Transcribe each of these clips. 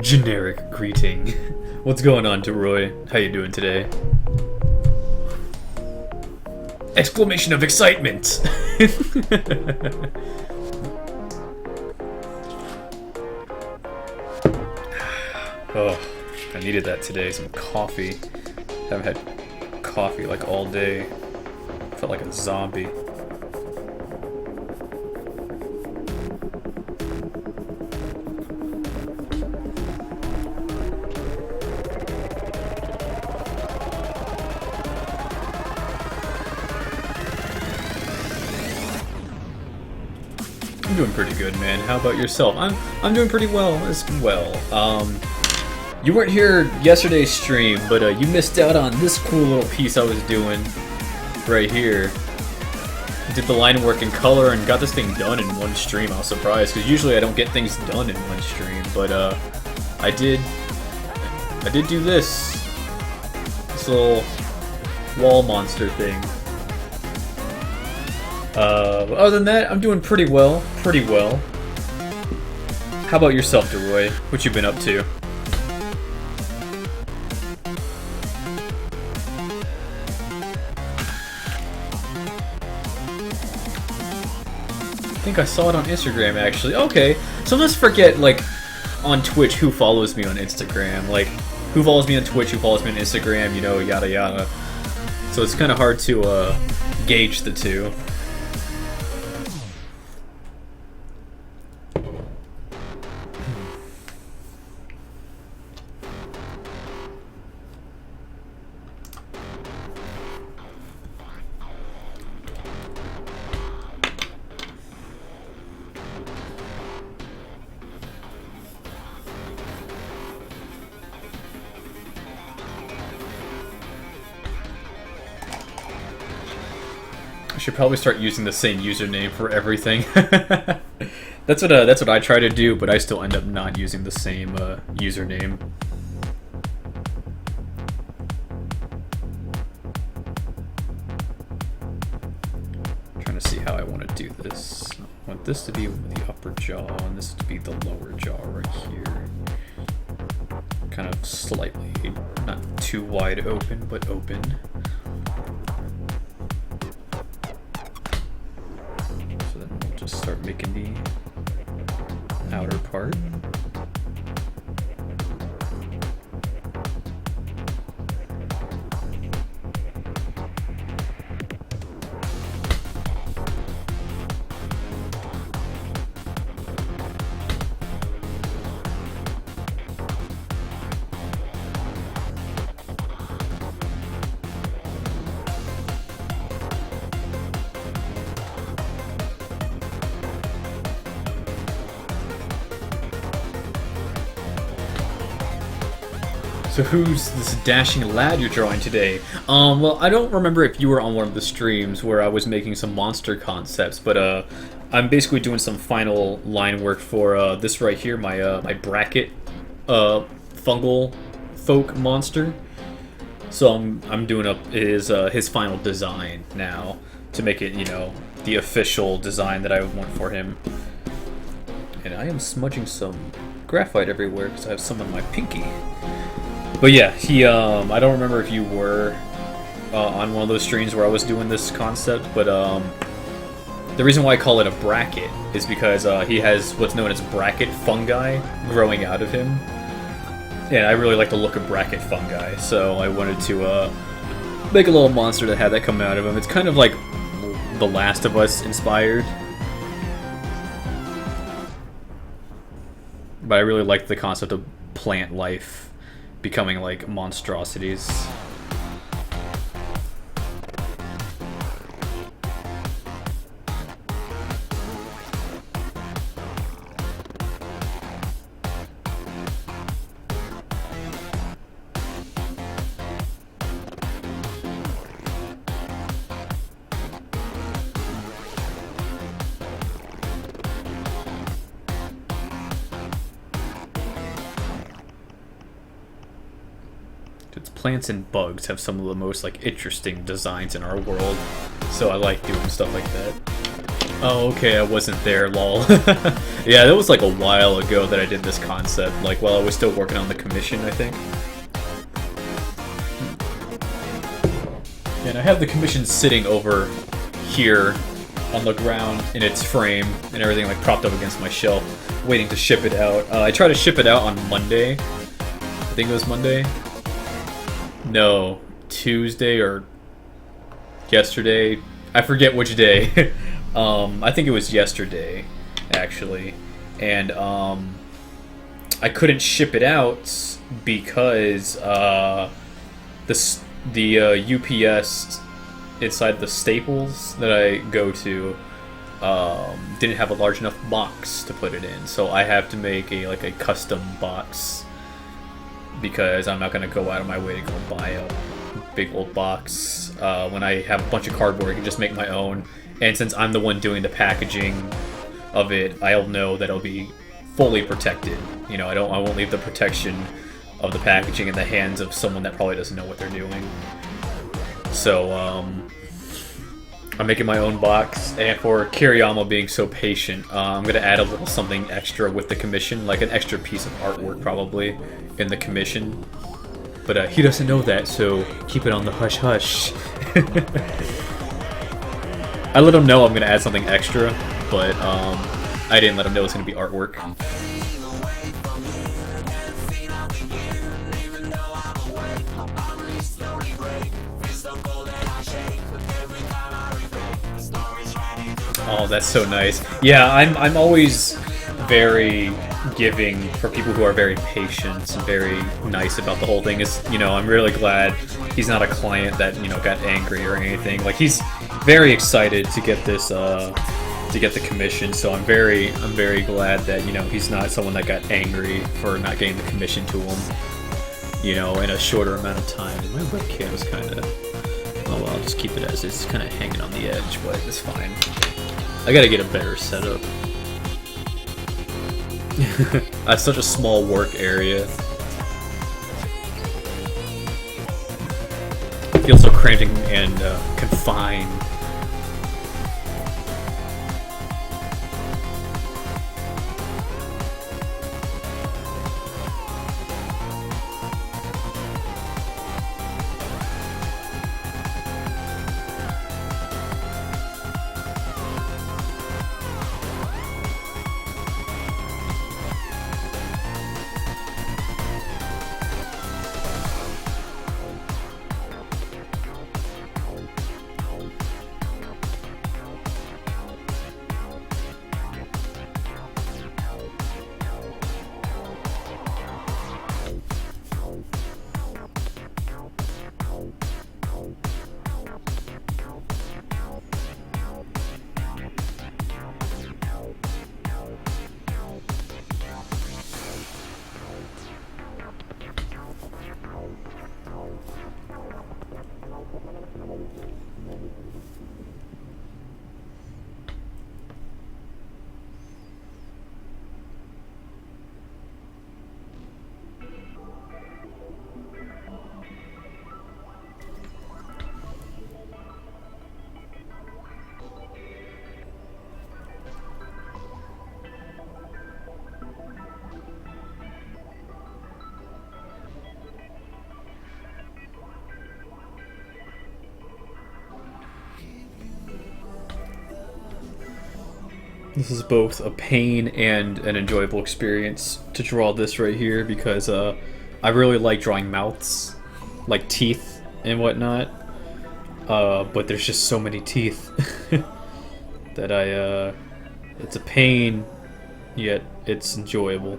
Generic greeting. What's going on, DeRoy? How you doing today? Exclamation of excitement! Oh, I needed that today. Some coffee. Haven't had coffee like all day. Felt like a zombie. I'm doing pretty good, man. How about yourself? I'm doing pretty well as well. You weren't here yesterday's stream, but you missed out on this cool little piece I was doing right here. Did the line work in color and got this thing done in one stream. I was surprised because usually I don't get things done in one stream, but I did do this little wall monster thing. But other than that, I'm doing pretty well. How about yourself, DeRoy? What you been up to? I think I saw it on Instagram, actually. Okay, so let's forget, like, on Twitch, who follows me on Instagram. Like, who follows me on Twitch, who follows me on Instagram, you know, yada yada. So it's kind of hard to, gauge the two. I should probably start using the same username for everything. That's what I try to do, but I still end up not using the same username. Trying to see how I want to do this. I want this to be the upper jaw, and this to be the lower jaw right here. Kind of slightly, not too wide open, but open. Start making the outer part. So who's this dashing lad you're drawing today? Well, I don't remember if you were on one of the streams where I was making some monster concepts, but I'm basically doing some final line work for this right here, my bracket fungal folk monster. So I'm doing up his final design now to make it, you know, the official design that I want for him. And I am smudging some graphite everywhere because I have some on my pinky. But yeah, I don't remember if you were on one of those streams where I was doing this concept, but the reason why I call it a bracket is because he has what's known as bracket fungi growing out of him. And I really like the look of bracket fungi, so I wanted to make a little monster that had that come out of him. It's kind of like The Last of Us inspired. But I really like the concept of plant life becoming like monstrosities. Plants and bugs have some of the most like interesting designs in our world, so I like doing stuff like that. Oh, okay, I wasn't there, lol. Yeah, that was like a while ago that I did this concept, like while I was still working on the commission, I think. And I have the commission sitting over here on the ground in its frame and everything, like propped up against my shelf, waiting to ship it out. I tried to ship it out on Monday. I think it was Monday. No, Tuesday or yesterday. I forget which day. I think it was yesterday, actually. And I couldn't ship it out because the UPS inside the Staples that I go to didn't have a large enough box to put it in, so I have to make a custom box because I'm not gonna go out of my way to go buy a big old box when I have a bunch of cardboard. I can just make my own, and since I'm the one doing the packaging of it, I'll know that it'll be fully protected. You know, I won't leave the protection of the packaging in the hands of someone that probably doesn't know what they're doing. So, I'm making my own box, and for Kiriyama being so patient, I'm gonna add a little something extra with the commission, like an extra piece of artwork probably in the commission. But he doesn't know that, so keep it on the hush hush. I let him know I'm gonna add something extra, but I didn't let him know it's gonna be artwork. Oh, that's so nice. Yeah, I'm always very giving for people who are very patient and very nice about the whole thing. Is, you know, I'm really glad he's not a client that, you know, got angry or anything. Like, he's very excited to get this to get the commission, so I'm very glad that, you know, he's not someone that got angry for not getting the commission to him, you know, in a shorter amount of time. My webcam is kind of, oh well, I'll just keep it as it's kind of hanging on the edge, but it's fine. I gotta get a better setup. That's such a small work area. I feel so cramped and confined. This is both a pain and an enjoyable experience to draw this right here because I really like drawing mouths, like teeth and whatnot, but there's just so many teeth that it's a pain, yet it's enjoyable.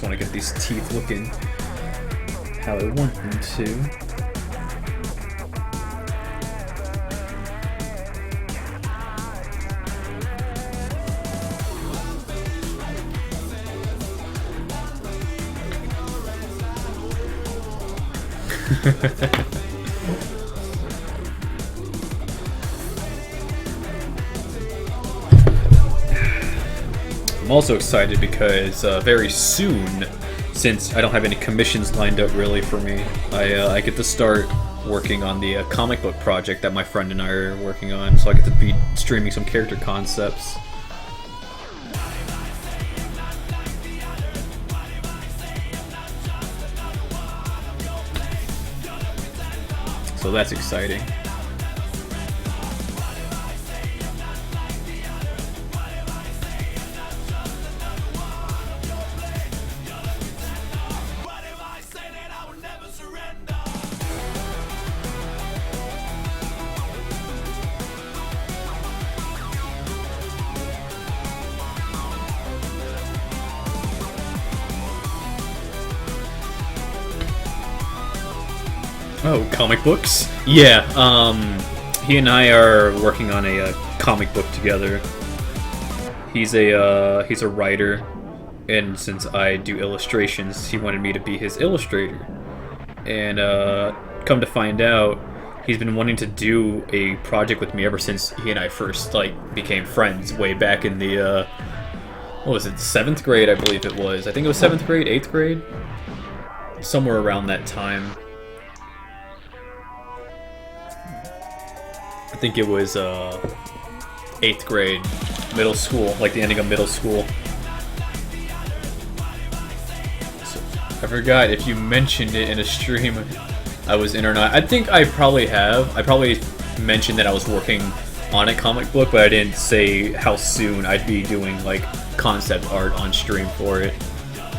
Want to get these teeth looking how I want them to. I'm also excited because very soon, since I don't have any commissions lined up really for me, I get to start working on the comic book project that my friend and I are working on, so I get to be streaming some character concepts. So that's exciting. Oh, comic books? Yeah, he and I are working on a comic book together. He's a writer, and since I do illustrations, he wanted me to be his illustrator. And come to find out, he's been wanting to do a project with me ever since he and I first became friends way back in the what was it, 7th grade, I believe it was. I think it was 7th grade, 8th grade, somewhere around that time. I think it was 8th grade, middle school, like the ending of middle school. So, I forgot if you mentioned it in a stream I was in or not. I think I probably have. I probably mentioned that I was working on a comic book, but I didn't say how soon I'd be doing like concept art on stream for it.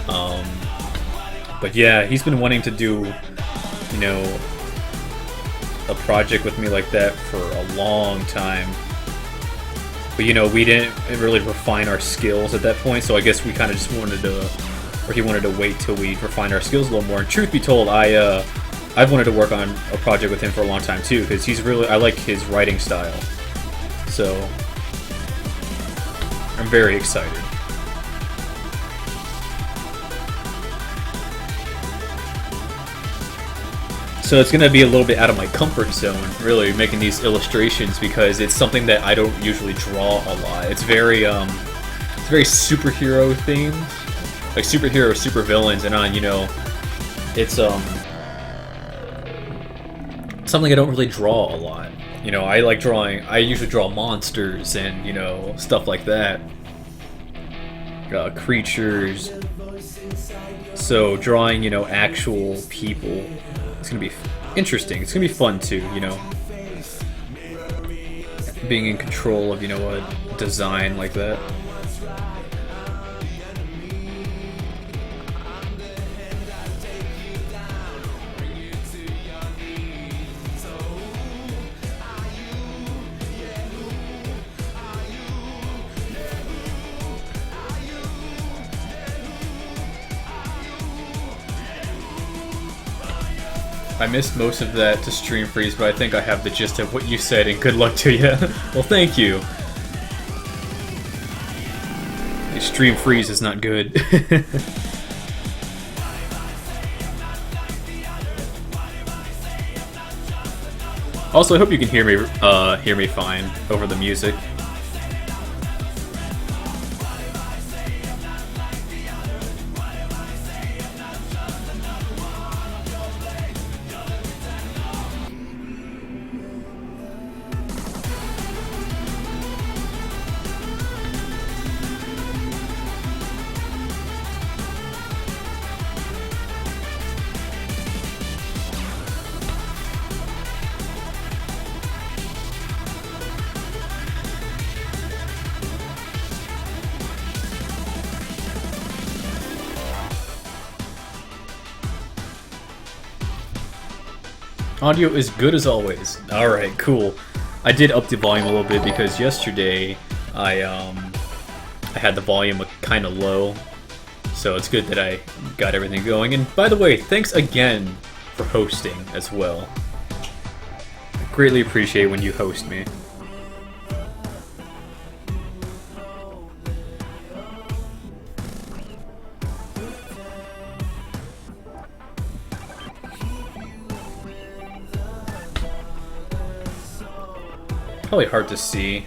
But yeah, he's been wanting to do, you know, a project with me like that for a long time. But you know, we didn't really refine our skills at that point, so I guess we kind of just wanted to, or he wanted to wait till we refined our skills a little more. And truth be told, I've wanted to work on a project with him for a long time too, because I like his writing style. So I'm very excited. So it's going to be a little bit out of my comfort zone, really, making these illustrations, because it's something that I don't usually draw a lot. It's very superhero themed, like superhero, super villains, and you know, it's something I don't really draw a lot. You know, I usually draw monsters and, you know, stuff like that, creatures. So drawing, you know, actual people, it's gonna be interesting. It's gonna be fun too, you know, being in control of, you know, a design like that. I missed most of that to stream freeze, but I think I have the gist of what you said, and good luck to you. Well, thank you. Stream freeze is not good. Also, I hope you can hear me fine over the music. Audio is good as always. Alright, cool. I did up the volume a little bit because yesterday I had the volume kind of low, so it's good that I got everything going. And by the way, thanks again for hosting as well. I greatly appreciate when you host me. Probably hard to see.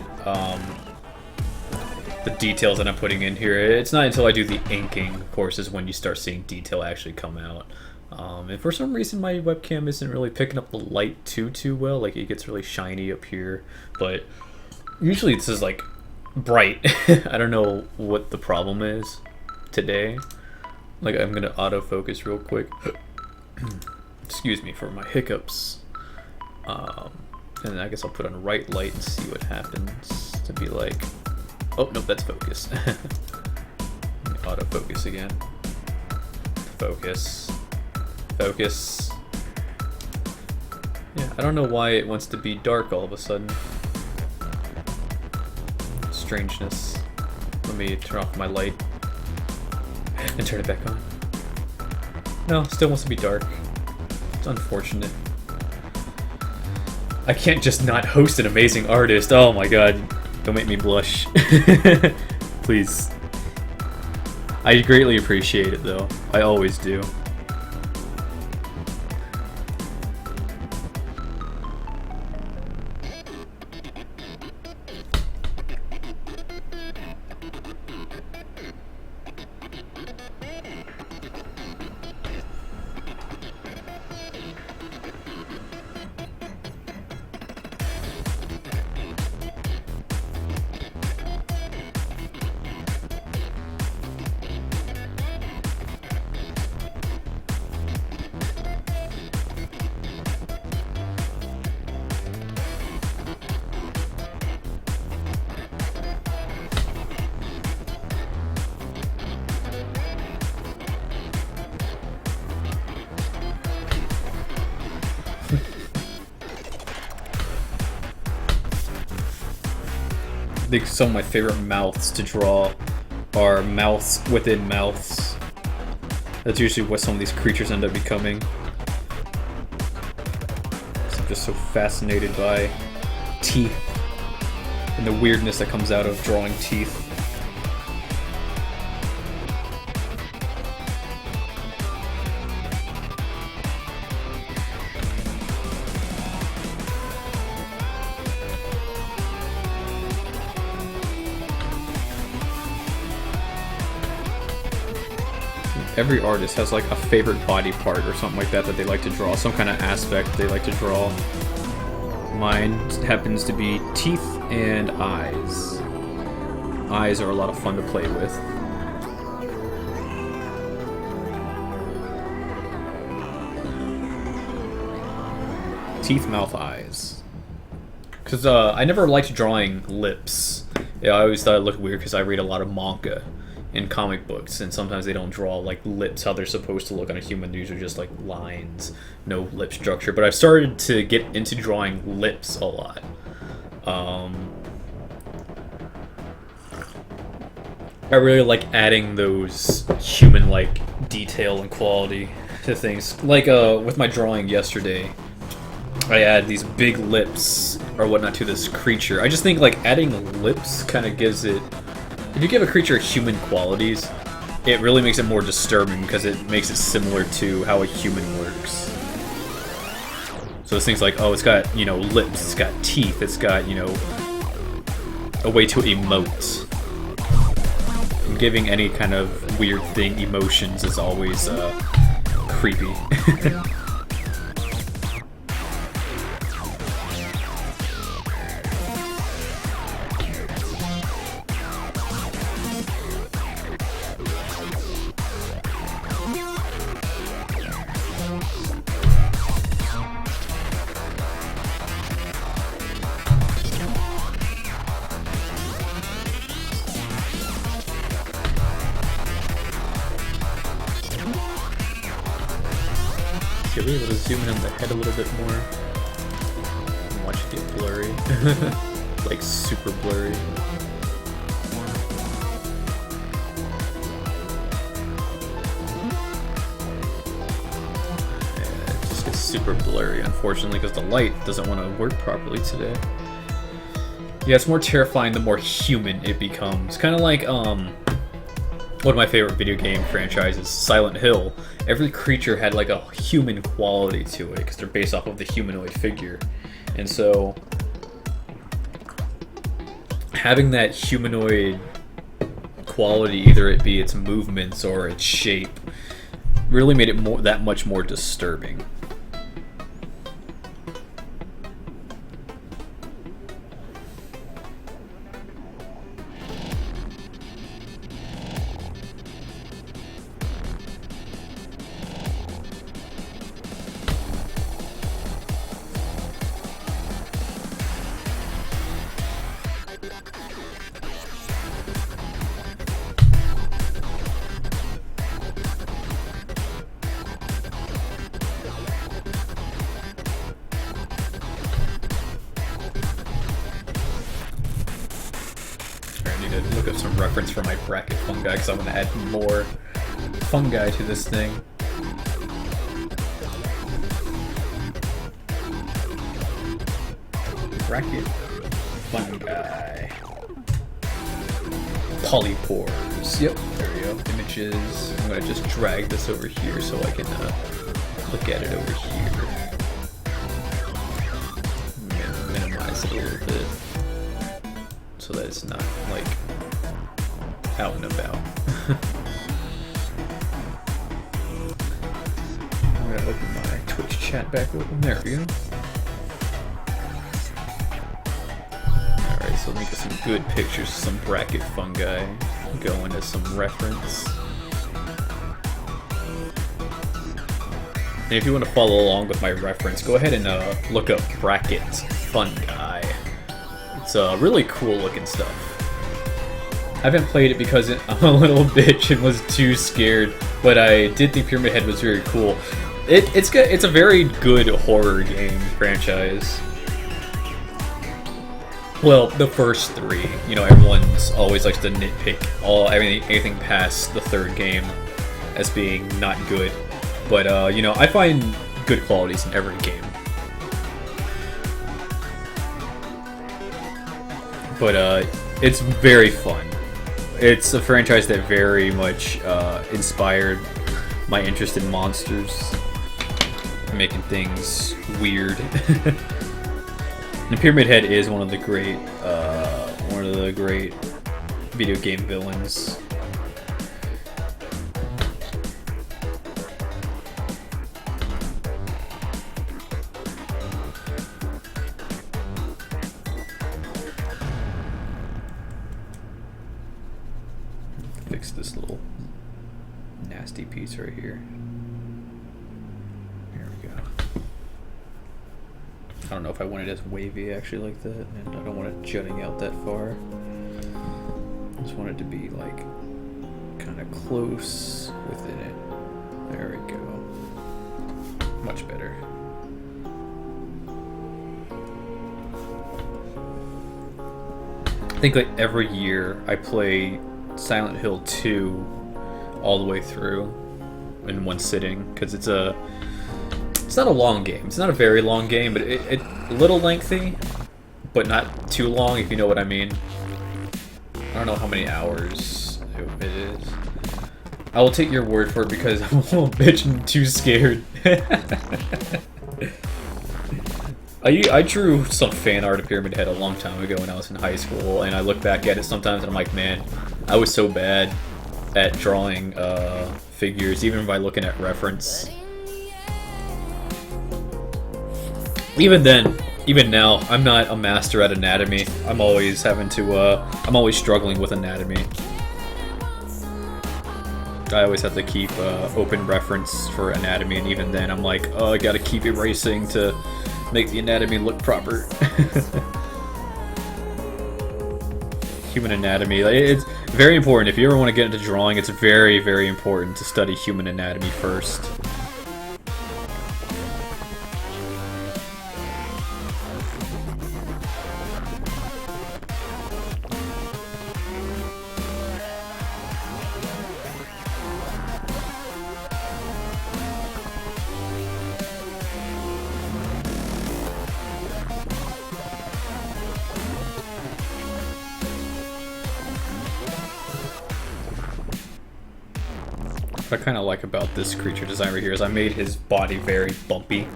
the details that I'm putting in here. It's not until I do the inking, of course, is when you start seeing detail actually come out. And for some reason, my webcam isn't really picking up the light too well. Like, it gets really shiny up here, but usually this is like bright. I don't know what the problem is today. Like, I'm gonna autofocus real quick. Excuse me for my hiccups. And I guess I'll put on right light and see what happens to be like. Oh, no, that's focus. Let me autofocus again. Focus. Focus. Yeah, I don't know why it wants to be dark all of a sudden. Strangeness. Let me turn off my light and turn it back on. No, still wants to be dark. It's unfortunate. I can't just not host an amazing artist. Oh my god. Don't make me blush. Please. I greatly appreciate it though. I always do. I think some of my favorite mouths to draw are mouths within mouths. That's usually what some of these creatures end up becoming. So I'm just so fascinated by teeth and the weirdness that comes out of drawing teeth. Every artist has like a favorite body part or something like that that they like to draw, some kind of aspect they like to draw. Mine happens to be teeth and eyes. Eyes are a lot of fun to play with. Teeth, mouth, eyes. Because I never liked drawing lips. Yeah, I always thought it looked weird because I read a lot of manga in comic books, and sometimes they don't draw like lips how they're supposed to look on a human. These are just like lines, no lip structure. But I've started to get into drawing lips a lot. I really like adding those human-like detail and quality to things. Like with my drawing yesterday, I add these big lips or whatnot to this creature. I just think like adding lips kind of gives it. If you give a creature human qualities, it really makes it more disturbing because it makes it similar to how a human works. So it's things like, oh, it's got, you know, lips, it's got teeth, it's got, you know, a way to emote. And giving any kind of weird thing emotions is always creepy. Okay, we're able to zoom in on the head a little bit more. And watch it get blurry. Like super blurry. Yeah, it just gets super blurry, unfortunately, because the light doesn't want to work properly today. Yeah, it's more terrifying the more human it becomes. Kind of like, one of my favorite video game franchises, Silent Hill. Every creature had like a human quality to it because they're based off of the humanoid figure. And so having that humanoid quality, either it be its movements or its shape, really made it that much more disturbing. Look up some reference for my bracket fungi because I'm going to add more fungi to this thing. Bracket fungi. Polypores. Yep, there we go. Images. I'm going to just drag this over here so I can look at it over here. Minimize it a little bit so that it's not like out and about. I'm gonna open my Twitch chat back open. There we go. Alright, so let me get some good pictures of some bracket fungi. Go into some reference. And if you want to follow along with my reference, go ahead and look up bracket fungi. It's really cool looking stuff. I haven't played it because I'm a little bitch and was too scared, but I did think Pyramid Head was very cool. It's a very good horror game franchise. Well, the first three, you know, everyone's always likes to nitpick anything past the third game as being not good. But you know, I find good qualities in every game. But it's very fun. It's a franchise that very much inspired my interest in monsters, making things weird. And Pyramid Head is one of the great video game villains. Fix this little nasty piece right here. Here we go. I don't know if I want it as wavy actually like that, and I don't want it jutting out that far. I just want it to be like kind of close within it. There we go. Much better. I think like every year I play Silent Hill 2 all the way through in one sitting, because it's not a long game. It's not a very long game, but it's a little lengthy, but not too long, if you know what I mean. I don't know how many hours it is. I will take your word for it because I'm a little bitch and too scared. I drew some fan art of Pyramid Head a long time ago when I was in high school, and I look back at it sometimes and I'm like, man, I was so bad at drawing figures, even by looking at reference. Even then, even now, I'm not a master at anatomy. I'm always I'm always struggling with anatomy. I always have to keep open reference for anatomy, and even then I'm like, oh, I gotta keep erasing to make the anatomy look proper. Human anatomy, it's very important. If you ever want to get into drawing, it's very, very important to study human anatomy first. What I kind of like about this creature design right here is I made his body very bumpy.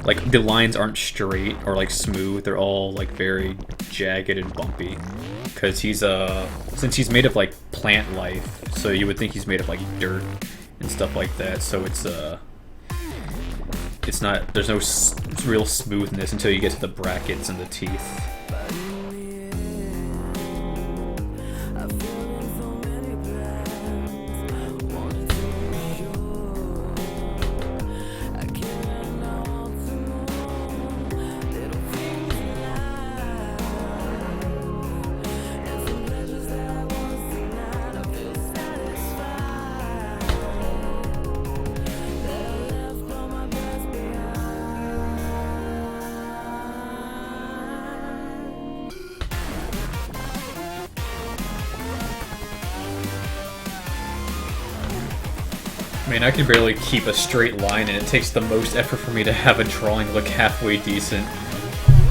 Like, the lines aren't straight or like smooth, they're all like very jagged and bumpy. because he's since he's made of like plant life, so you would think he's made of like dirt and stuff like that. So it's not, there's no real smoothness until you get to the brackets and the teeth. I mean, I can barely keep a straight line, and it takes the most effort for me to have a drawing look halfway decent.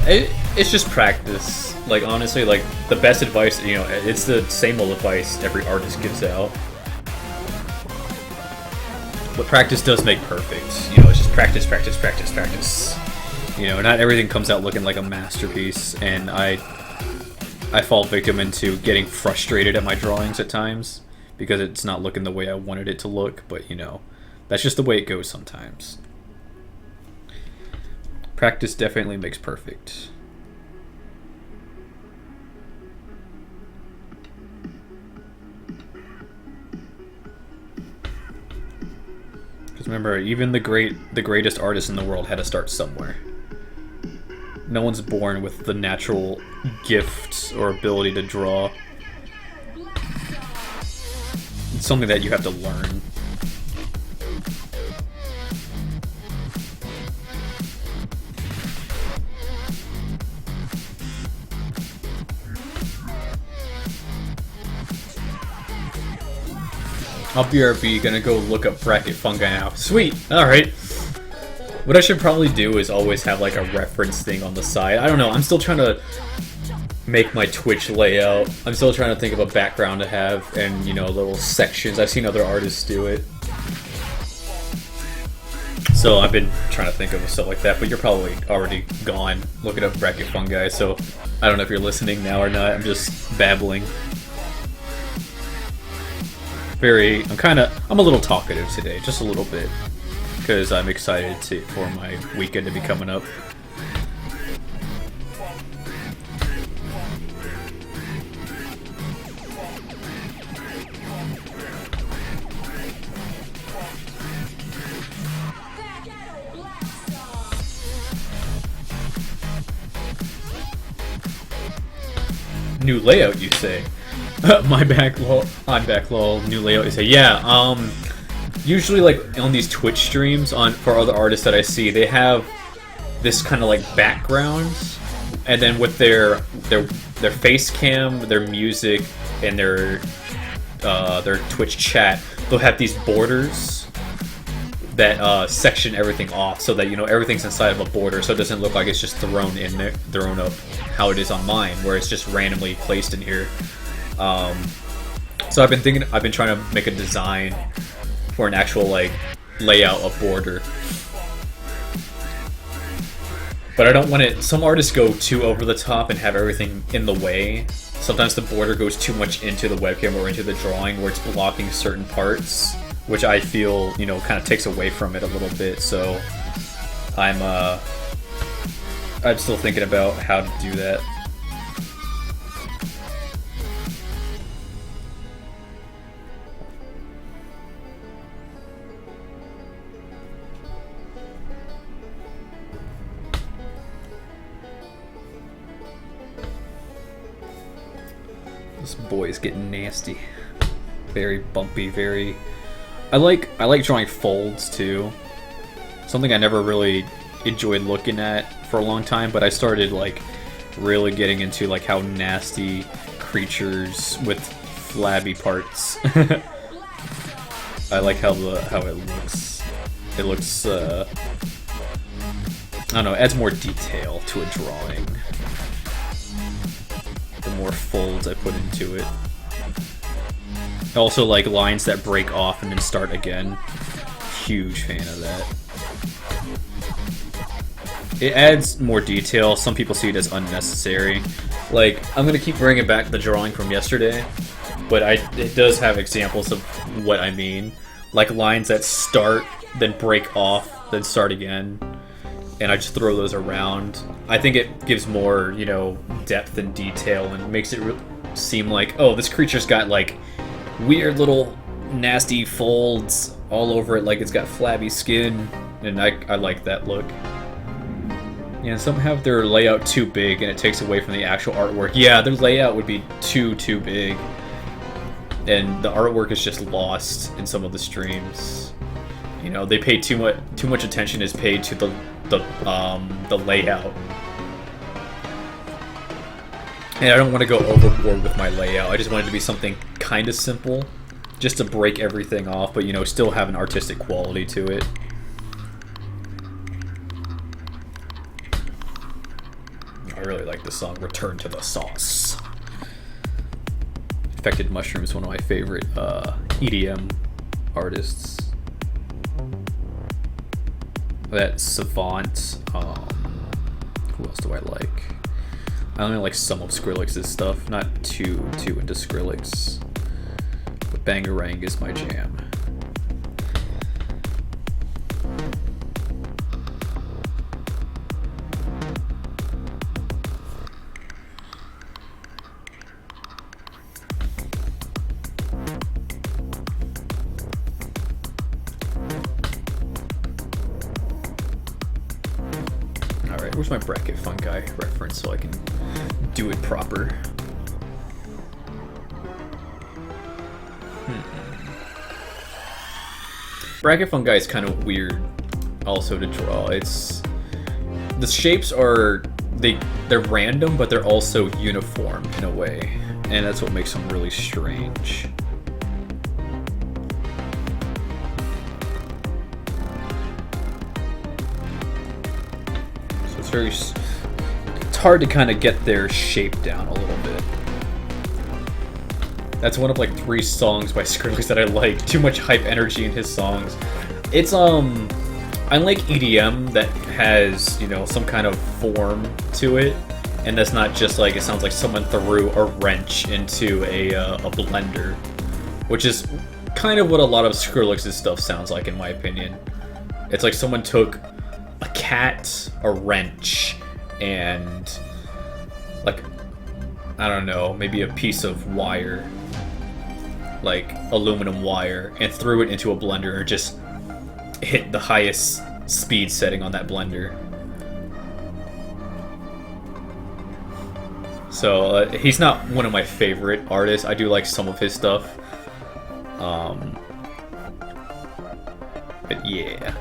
It's just practice. Like, honestly, like, the best advice, you know, it's the same old advice every artist gives out. But practice does make perfect. You know, it's just practice, practice, practice, practice. You know, not everything comes out looking like a masterpiece, and I fall victim into getting frustrated at my drawings at times, because it's not looking the way I wanted it to look, but you know, that's just the way it goes sometimes. Practice definitely makes perfect. Because remember, even the greatest artists in the world had to start somewhere. No one's born with the natural gift or ability to draw. It's something that you have to learn. I'll BRB, gonna go look up bracket fungi now. Sweet! Alright. What I should probably do is always have like a reference thing on the side. I don't know, I'm still trying to make my Twitch layout. I'm still trying to think of a background to have, and you know, little sections. I've seen other artists do it, so I've been trying to think of stuff like that, but you're probably already gone looking up bracket fungi, so I don't know if you're listening now or not. I'm just babbling. I'm a little talkative today, just a little bit, because I'm excited for my weekend to be coming up. New layout, you say? My back, lol. I'm back, lol. New layout, you say? Yeah. Usually, like on these Twitch streams, for other artists that I see, they have this kind of like background, and then with their face cam, their music, and their Twitch chat, they'll have these borders that section everything off, so that you know everything's inside of a border, so it doesn't look like it's just thrown up how it is on mine, where it's just randomly placed in here. So I've been trying to make a design for an actual like layout of border, but I don't want it. Some artists go too over the top and have everything in the way. Sometimes the border goes too much into the webcam or into the drawing, where it's blocking certain parts, which I feel, you know, kind of takes away from it a little bit. So I'm still thinking about how to do that. This boy is getting nasty. Very bumpy, very... I like drawing folds too. Something I never really enjoyed looking at for a long time, but I started like really getting into like how nasty creatures with flabby parts. I like how it looks. It looks I don't know, it adds more detail to a drawing. The more folds I put into it. I also like lines that break off and then start again. Huge fan of that. It adds more detail. Some people see it as unnecessary, Like, I'm gonna keep bringing back the drawing from yesterday, but it does have examples of what I mean. Like lines that start, then break off, then start again. And I just throw those around. I think it gives more, you know, depth and detail and makes it seem like, oh, this creature's got like weird little nasty folds all over it, like it's got flabby skin. And I like that look. Yeah, some have their layout too big and it takes away from the actual artwork. Yeah, their layout would be too big. And the artwork is just lost in some of the streams. You know, they pay too much attention is paid to the layout. And I don't want to go overboard with my layout. I just want it to be something kind of simple, just to break everything off, but you know, still have an artistic quality to it. I really like the song "Return to the Sauce." Infected Mushroom is one of my favorite EDM artists. That Savant. Who else do I like? I only like some of Skrillex's stuff, not too into Skrillex. But Bangarang is my jam. Alright, where's my bracket fungi reference so I can do it proper? Bracket fungi is kind of weird also to draw. It's the shapes are they're random, but they're also uniform in a way, and that's what makes them really strange. So it's hard to kind of get their shape down a little bit. That's one of like 3 songs by Skrillex that I like. Too much hype energy in his songs. It's I like EDM that has, you know, some kind of form to it, and that's not just like it sounds like someone threw a wrench into a blender, which is kind of what a lot of Skrillex's stuff sounds like in my opinion. It's like someone took a cat, a wrench, and like, I don't know, maybe a piece of wire, like aluminum wire, and threw it into a blender and just hit the highest speed setting on that blender. So he's not one of my favorite artists. I do like some of his stuff. But yeah.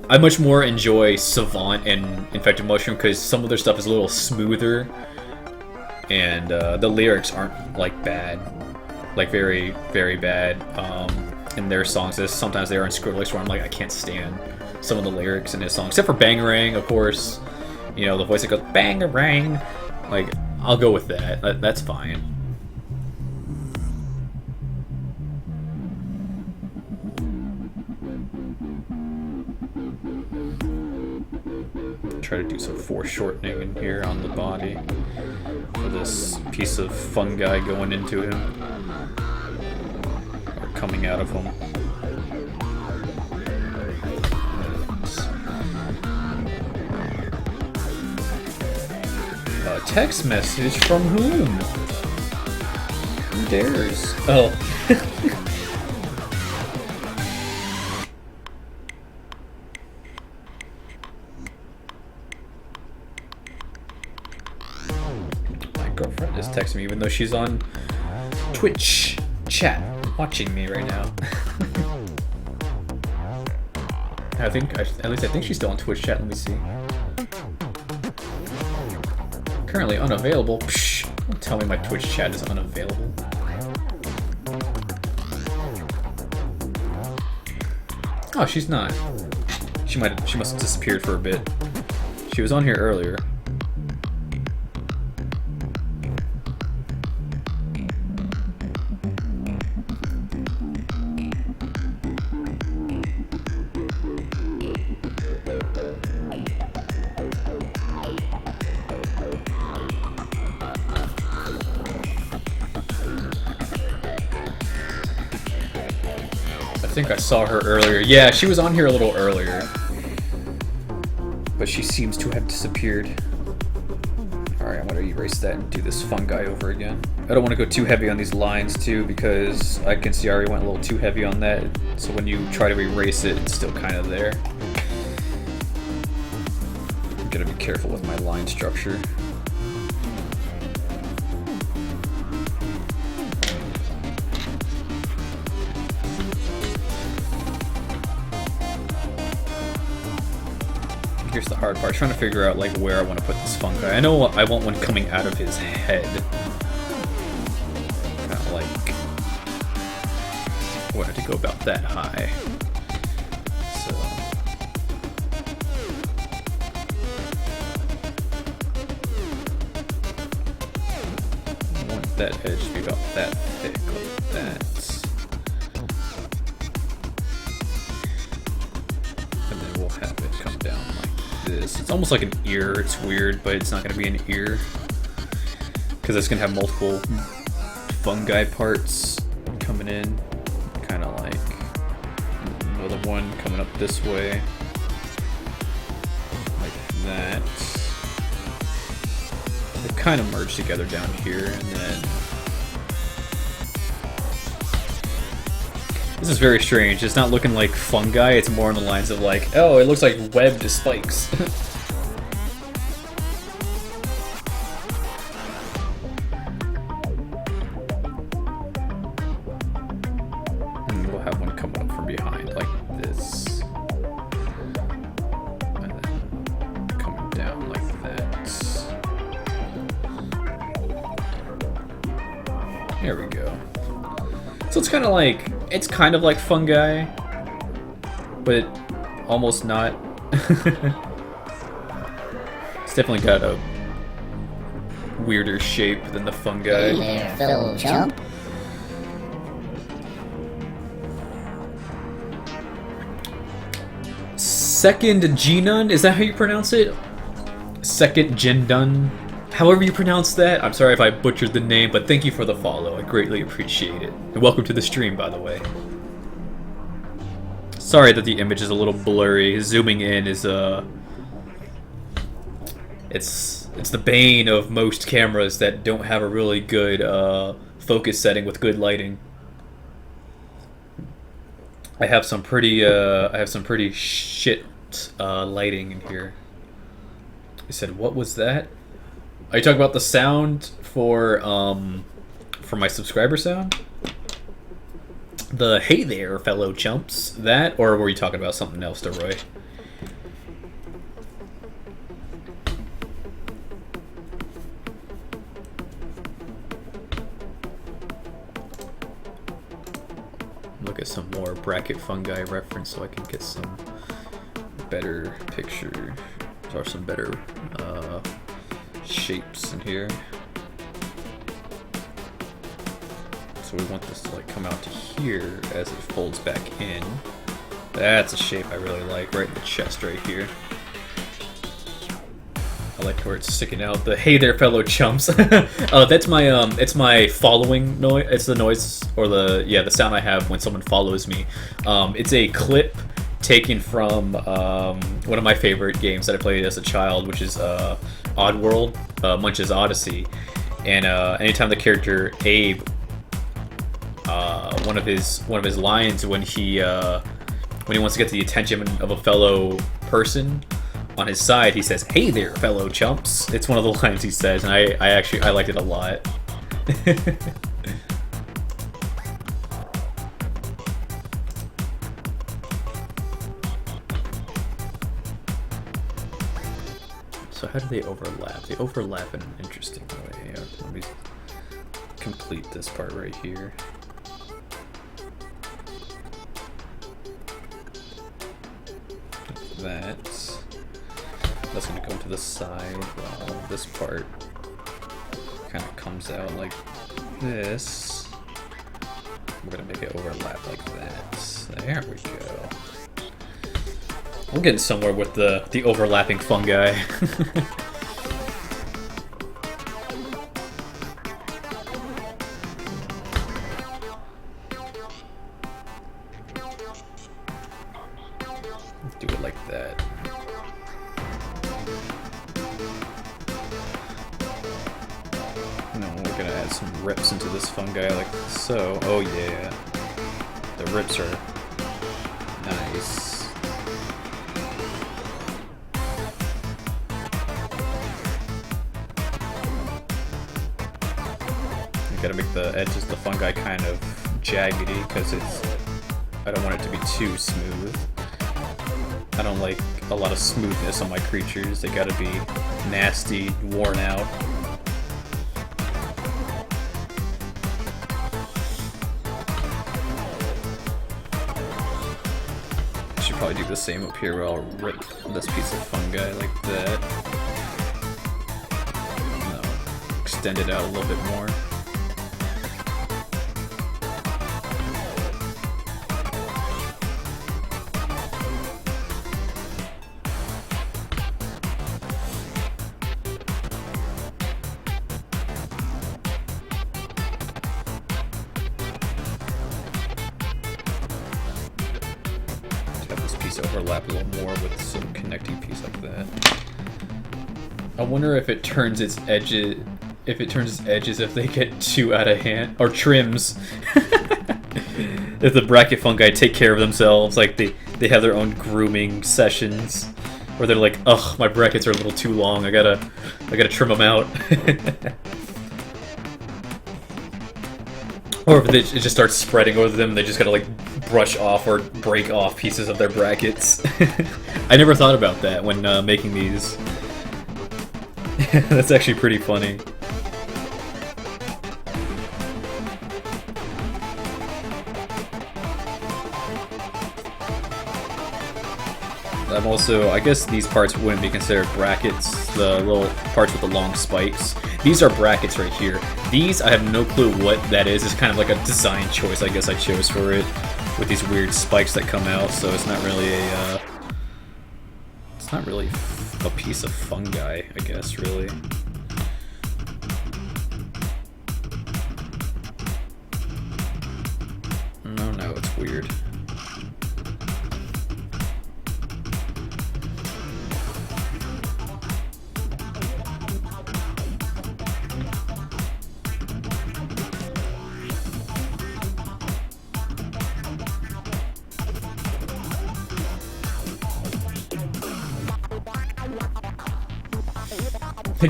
I much more enjoy Savant and Infected Mushroom because some of their stuff is a little smoother, and the lyrics aren't like bad, like very, very bad in their songs. Sometimes they are in Skrillex where I'm like, I can't stand some of the lyrics in his songs, except for Bangarang, of course. You know, the voice that goes Bangarang, like I'll go with that. That's fine. Try to do some foreshortening in here on the body for this piece of fungi going into him, or coming out of him. A text message from whom? Who dares? Oh. Girlfriend is texting me even though she's on Twitch chat watching me right now. at least I think she's still on Twitch chat. Let me see. Currently unavailable. Psh, don't tell me my Twitch chat is unavailable. Oh, she's not. She must have disappeared for a bit. She was on here earlier. think I saw her earlier. Yeah, she was on here a little earlier. But she seems to have disappeared. Alright, I'm gonna erase that and do this fungi over again. I don't want to go too heavy on these lines too, because I can see I already went a little too heavy on that. So when you try to erase it, it's still kind of there. I'm gonna be careful with my line structure. Here's the hard part, trying to figure out like where I want to put this fungi. I know I want one coming out of his head. Kind of like, I wanted to go about that high. So. I want that edge to be about that thick, like that. And then we'll have it come down like this. It's almost like an ear. It's weird, but it's not going to be an ear because it's going to have multiple fungi parts coming in, kind of like another one coming up this way, like that. They kind of merge together down here, and then this is very strange. It's not looking like fungi, it's more on the lines of like, oh, it looks like webbed spikes. And we'll have one coming up from behind like this. And then coming down like that. There we go. So it's kind of like fungi, but almost not. It's definitely got a weirder shape than the fungi. Hey there, fellow chump. Second Genun, is that how you pronounce it? Second Gendun? However you pronounce that. I'm sorry if I butchered the name, but thank you for the follow. I greatly appreciate it. And welcome to the stream, by the way. Sorry that the image is a little blurry. Zooming in is it's the bane of most cameras that don't have a really good focus setting with good lighting. I have some pretty shit lighting in here. I said, what was that? Are you talking about the sound for my subscriber sound? The hey there, fellow chumps. That, or were you talking about something else, DeRoy? Look at some more bracket fungi reference so I can get some better picture or some better shapes in here. So we want this to like come out to here as it folds back in. That's a shape I really like, right in the chest right here. I like where it's sticking out. The hey there, fellow chumps. That's my it's my following noise. It's the noise or the sound I have when someone follows me. It's a clip taken from one of my favorite games that I played as a child, which is Oddworld, Munch's Odyssey. And anytime the character Abe, one of his lines when he wants to get the attention of a fellow person on his side, he says, "Hey there, fellow chumps." It's one of the lines he says, and I liked it a lot. So how do they overlap? They overlap in an interesting way. Let me complete this part right here. That's going to go to the side while this part kind of comes out like this. We're going to make it overlap like that. There we go. I'm getting somewhere with the overlapping fungi. do it like that. No, we're gonna add some rips into this fungi like so. Oh yeah. The rips are nice. You gotta make the edges of the fungi kind of jaggedy because I don't want it to be too smooth. I don't like a lot of smoothness on my creatures. They gotta be nasty, worn out. Should probably do the same up here where I'll rip this piece of fungi like that. No, extend it out a little bit more. Overlap a little more with some connecting piece like that. I wonder if it turns its edges if they get too out of hand, or trims. If the bracket fungi take care of themselves, like they have their own grooming sessions, where they're like, ugh, my brackets are a little too long. I gotta trim them out. Or if it just starts spreading over them, they just gotta like brush off or break off pieces of their brackets. I never thought about that when making these. That's actually pretty funny. I'm also, I guess these parts wouldn't be considered brackets, the little parts with the long spikes. These are brackets right here. These, I have no clue what that is. It's kind of like a design choice, I guess I chose for it, with these weird spikes that come out, so it's not really a piece of fungi, I guess, really. No, it's weird.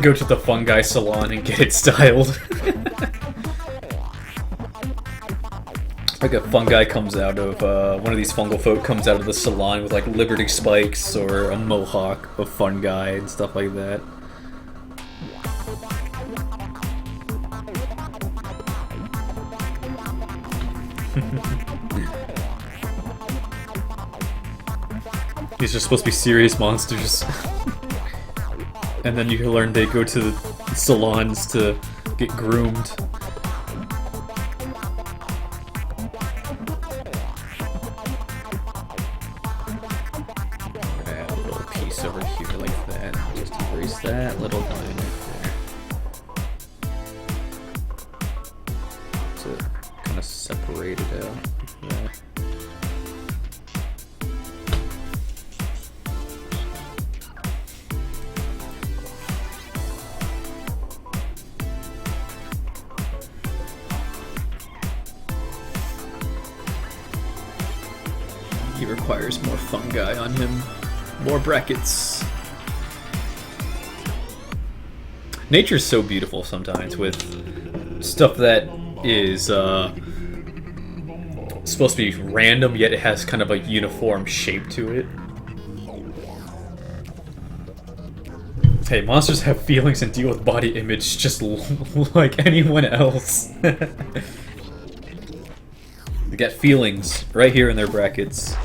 Go to the fungi salon and get it styled. Like a fungi comes out of, one of these fungal folk comes out of the salon with like liberty spikes or a mohawk of fungi and stuff like that. These are supposed to be serious monsters. And then you learn they go to the salons to get groomed. Add a little piece over here like that. Just erase that little line right there. To kind of separate it out. Yeah. He requires more fungi on him. More brackets. Nature's so beautiful sometimes with stuff that is supposed to be random, yet it has kind of a uniform shape to it. Hey, monsters have feelings and deal with body image just like anyone else. They got feelings right here in their brackets.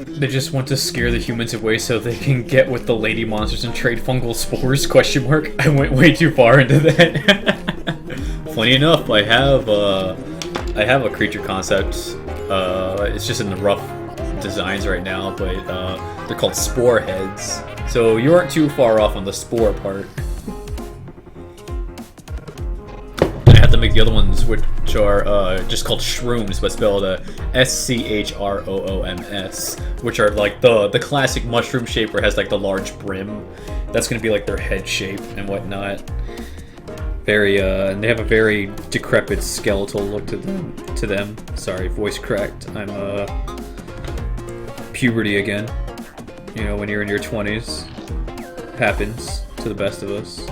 They just want to scare the humans away so they can get with the lady monsters and trade fungal spores? Question mark. I went way too far into that. Funny enough, I have a creature concept. It's just in the rough designs right now, but they're called spore heads. So you aren't too far off on the spore part. To make the other ones, which are just called shrooms, but spelled SCHROOMS, which are like the classic mushroom shape where it has like the large brim. That's gonna be like their head shape and whatnot. Very they have a very decrepit skeletal look to them. Sorry, voice cracked. I'm puberty again. You know, when you're in your 20s, happens to the best of us.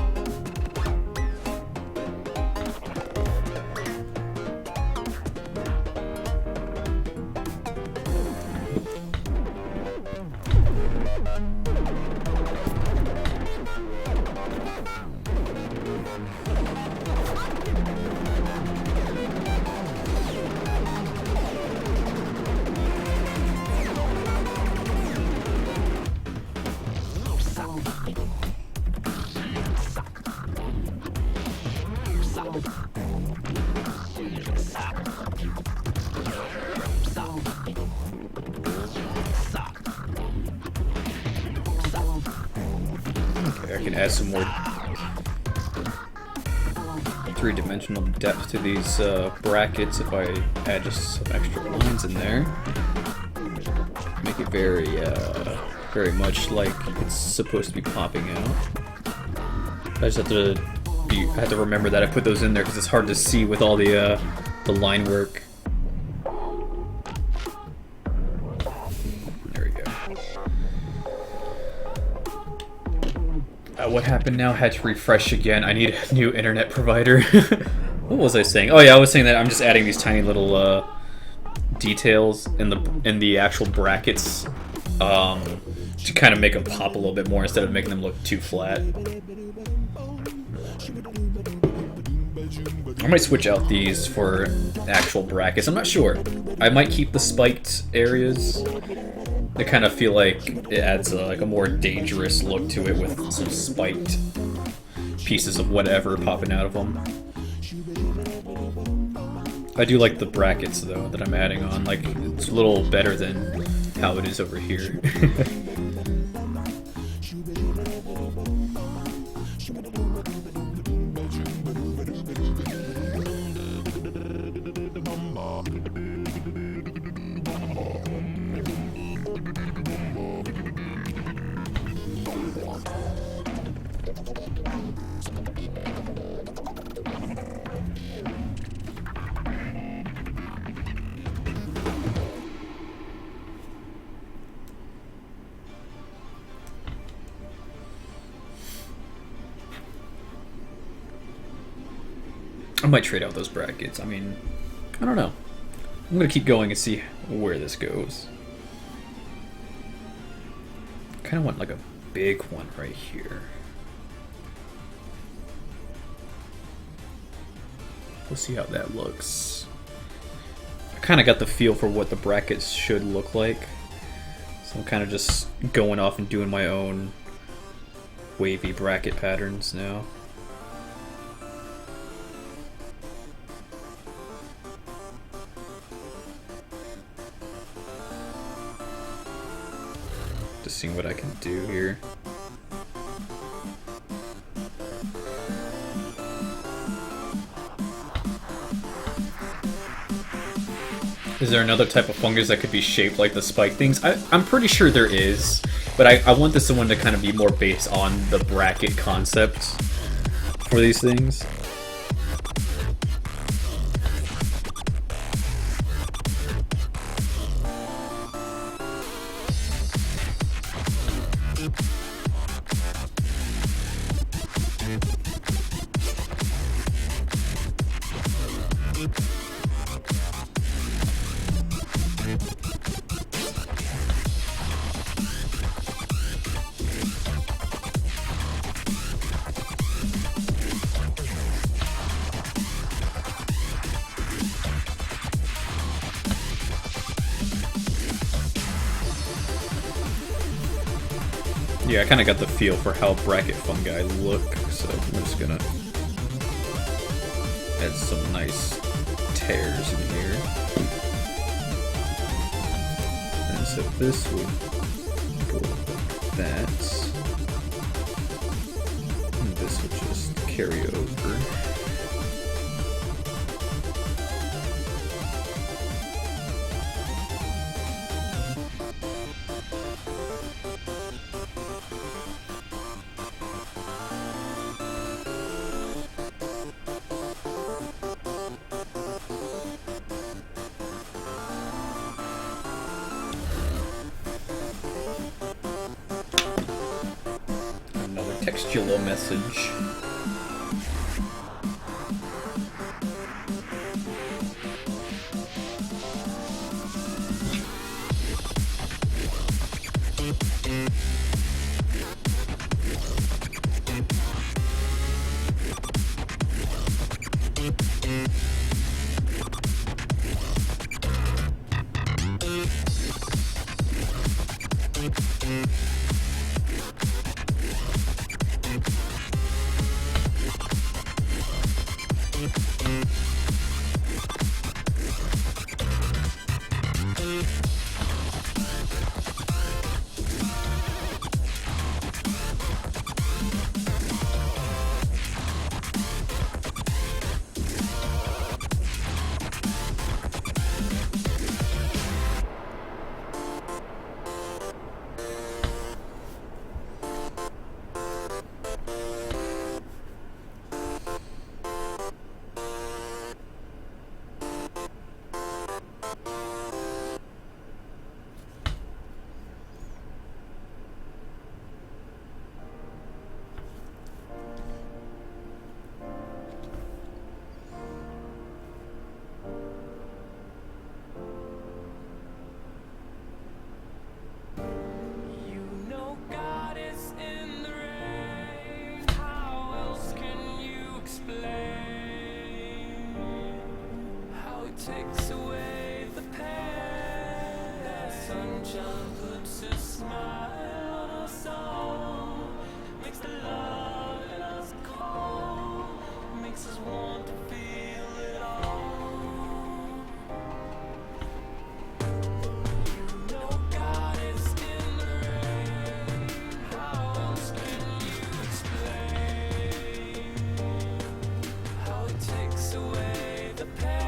I can add some more three-dimensional depth to these brackets if I add just some extra lines in there. Make it very much like it's supposed to be popping out. I just have to remember that I put those in there because it's hard to see with all the line work. What happened now? Had to refresh again. I need a new internet provider. What was I saying? Oh yeah, I was saying that I'm just adding these tiny little details in the actual brackets to kind of make them pop a little bit more instead of making them look too flat. I might switch out these for actual brackets. I'm not sure. I might keep the spiked areas. I kind of feel like it adds like a more dangerous look to it with some spiked pieces of whatever popping out of them. I do like the brackets though that I'm adding on. Like it's a little better than how it is over here. I might trade out those brackets. I mean, I don't know. I'm gonna keep going and see where this goes. Kind of want like a big one right here. We'll see how that looks. I kind of got the feel for what the brackets should look like. So I'm kind of just going off and doing my own wavy bracket patterns now. Just seeing what I can do here. Is there another type of fungus that could be shaped like the spike things? I'm pretty sure there is, but I want this one to kind of be more based on the bracket concept for these things. Yeah, I kind of got the feel for how bracket fungi look, so we're just gonna add some nice tears in here. And so this would go like that. And this would just carry over. Textual message. Takes away the pain. That sunshine puts a smile on us all. Makes the love in us cold. Makes us want to feel it all. You know God is in the rain. How else can you explain how it takes away the pain?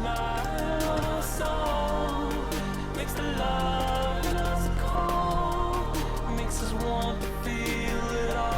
smile on our soul. Makes the love in us cold. Makes us want to feel it all.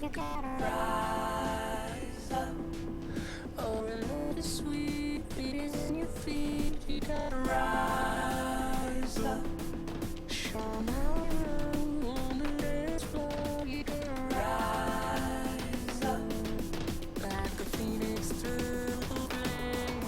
You gotta rise up. Oh, love is sweet, it is in your feet. You gotta rise up. Show 'em how you run on the dance floor. You gotta rise up like a phoenix through the flame.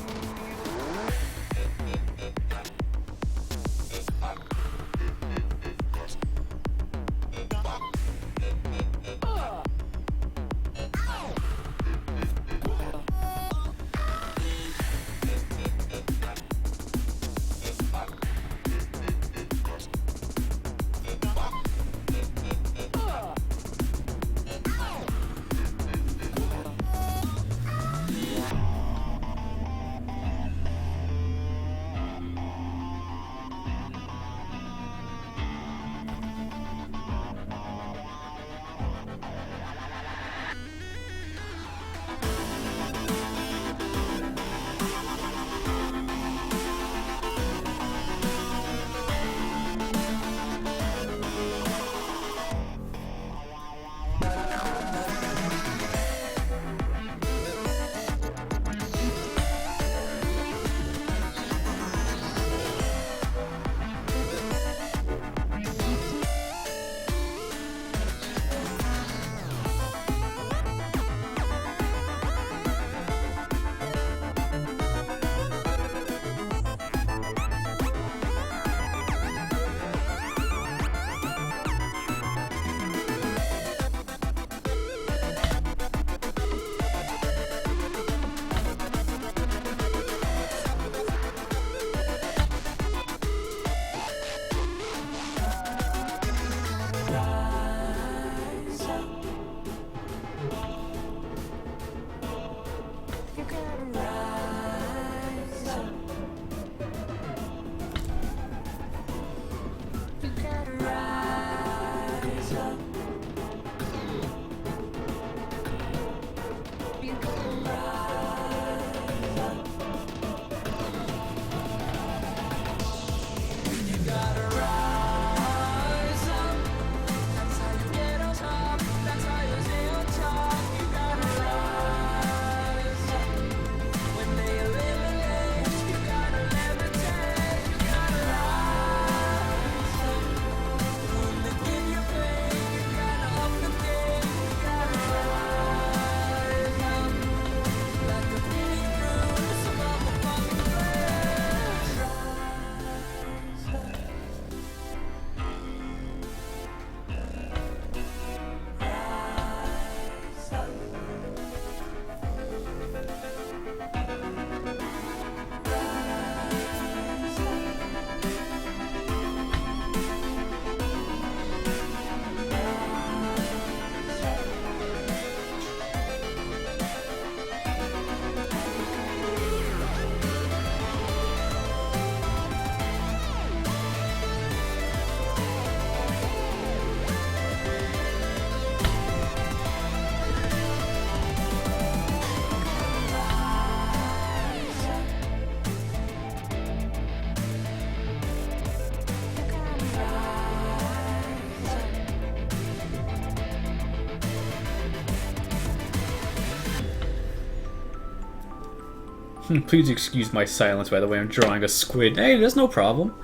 Please excuse my silence, by the way. I'm drawing a squid. Hey, that's no problem.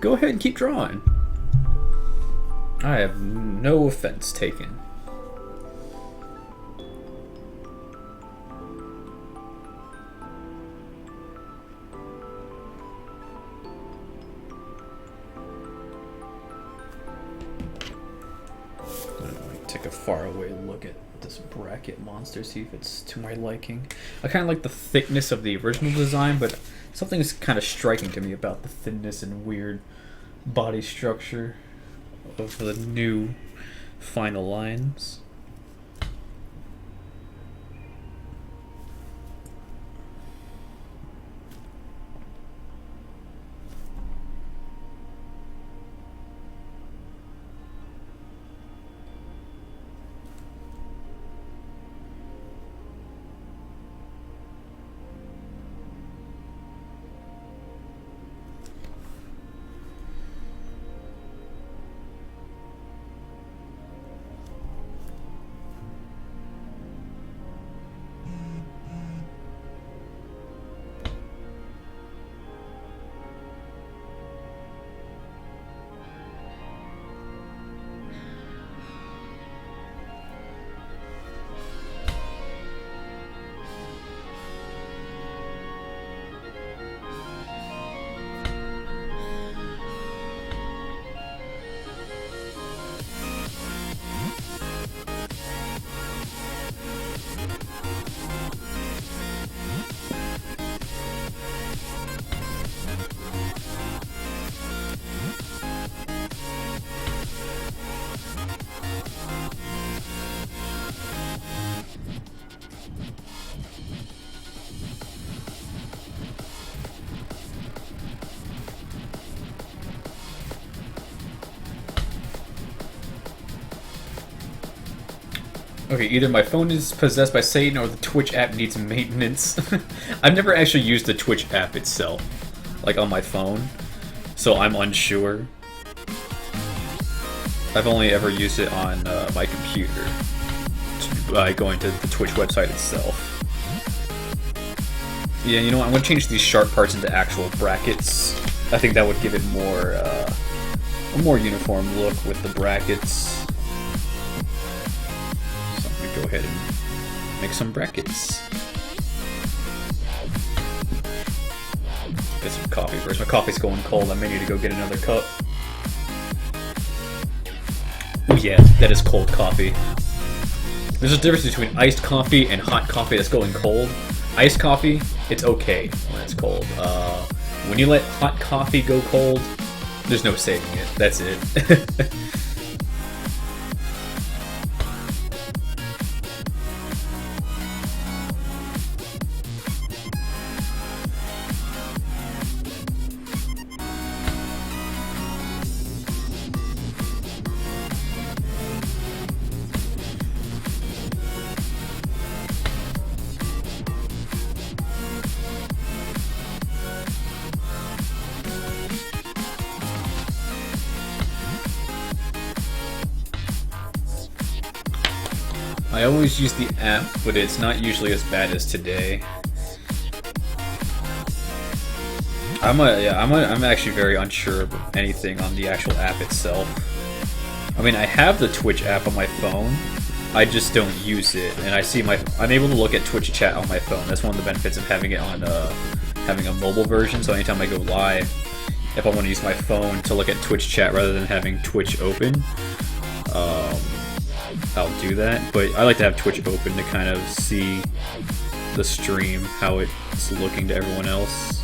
Go ahead and keep drawing. I have no offense taken. Take a faraway look at this bracket monster, see if it's to my liking. I kind of like the thickness of the original design, but something's kind of striking to me about the thinness and weird body structure of the new final lines. Okay, either my phone is possessed by Satan or the Twitch app needs maintenance. I've never actually used the Twitch app itself, like on my phone, so I'm unsure. I've only ever used it on my computer by going to the Twitch website itself. Yeah, you know what? I'm going to change these sharp parts into actual brackets. I think that would give it more a more uniform look with the brackets. Go ahead and make some brackets. Get some coffee first. My coffee's going cold. I may need to go get another cup. Oh yeah, that is cold coffee. There's a difference between iced coffee and hot coffee that's going cold. Iced coffee, it's okay when it's cold. When you let hot coffee go cold, there's no saving it. That's it. I always use the app, but it's not usually as bad as today. I'm actually very unsure of anything on the actual app itself. I mean, I have the Twitch app on my phone, I just don't use it, and I'm able to look at Twitch chat on my phone. That's one of the benefits of having it on having a mobile version. So anytime I go live, if I want to use my phone to look at Twitch chat rather than having Twitch open, I'll do that. But I like to have Twitch open to kind of see the stream, how it's looking to everyone else.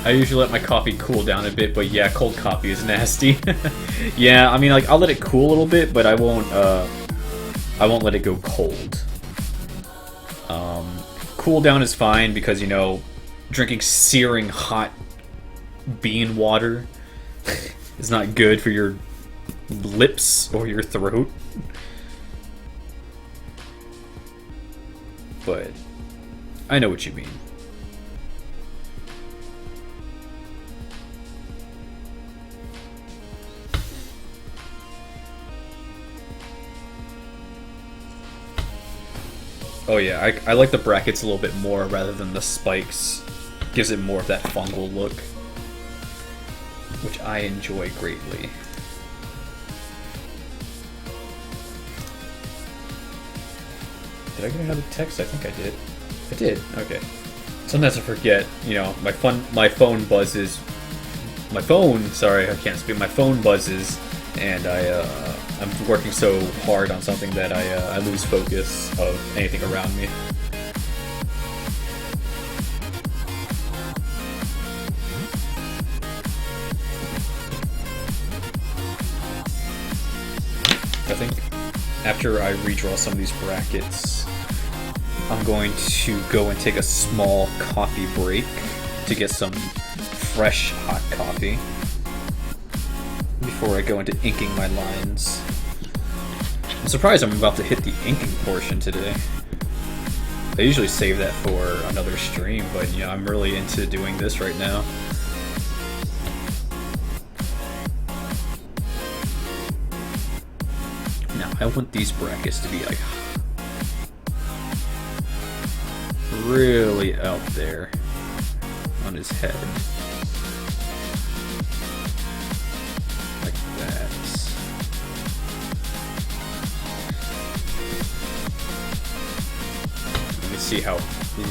I usually let my coffee cool down a bit, but yeah, cold coffee is nasty. Yeah, I mean, like, I'll let it cool a little bit, but I won't let it go cold. Cool down is fine because, you know, drinking searing hot bean water is not good for your lips or your throat. but I know what you mean. Oh yeah, I like the brackets a little bit more rather than the spikes. Gives it more of that fungal look, which I enjoy greatly. Did I get another text? I think I did. I did. Okay. Sometimes I forget. You know, my phone buzzes. My phone. Sorry, I can't speak. My phone buzzes, and I'm working so hard on something that I lose focus of anything around me. I think after I redraw some of these brackets, I'm going to go and take a small coffee break to get some fresh hot coffee before I go into inking my lines. I'm surprised I'm about to hit the inking portion today. I usually save that for another stream, but you know, I'm really into doing this right now. Now, I want these brackets to be like really out there on his head. Like that. Let me see how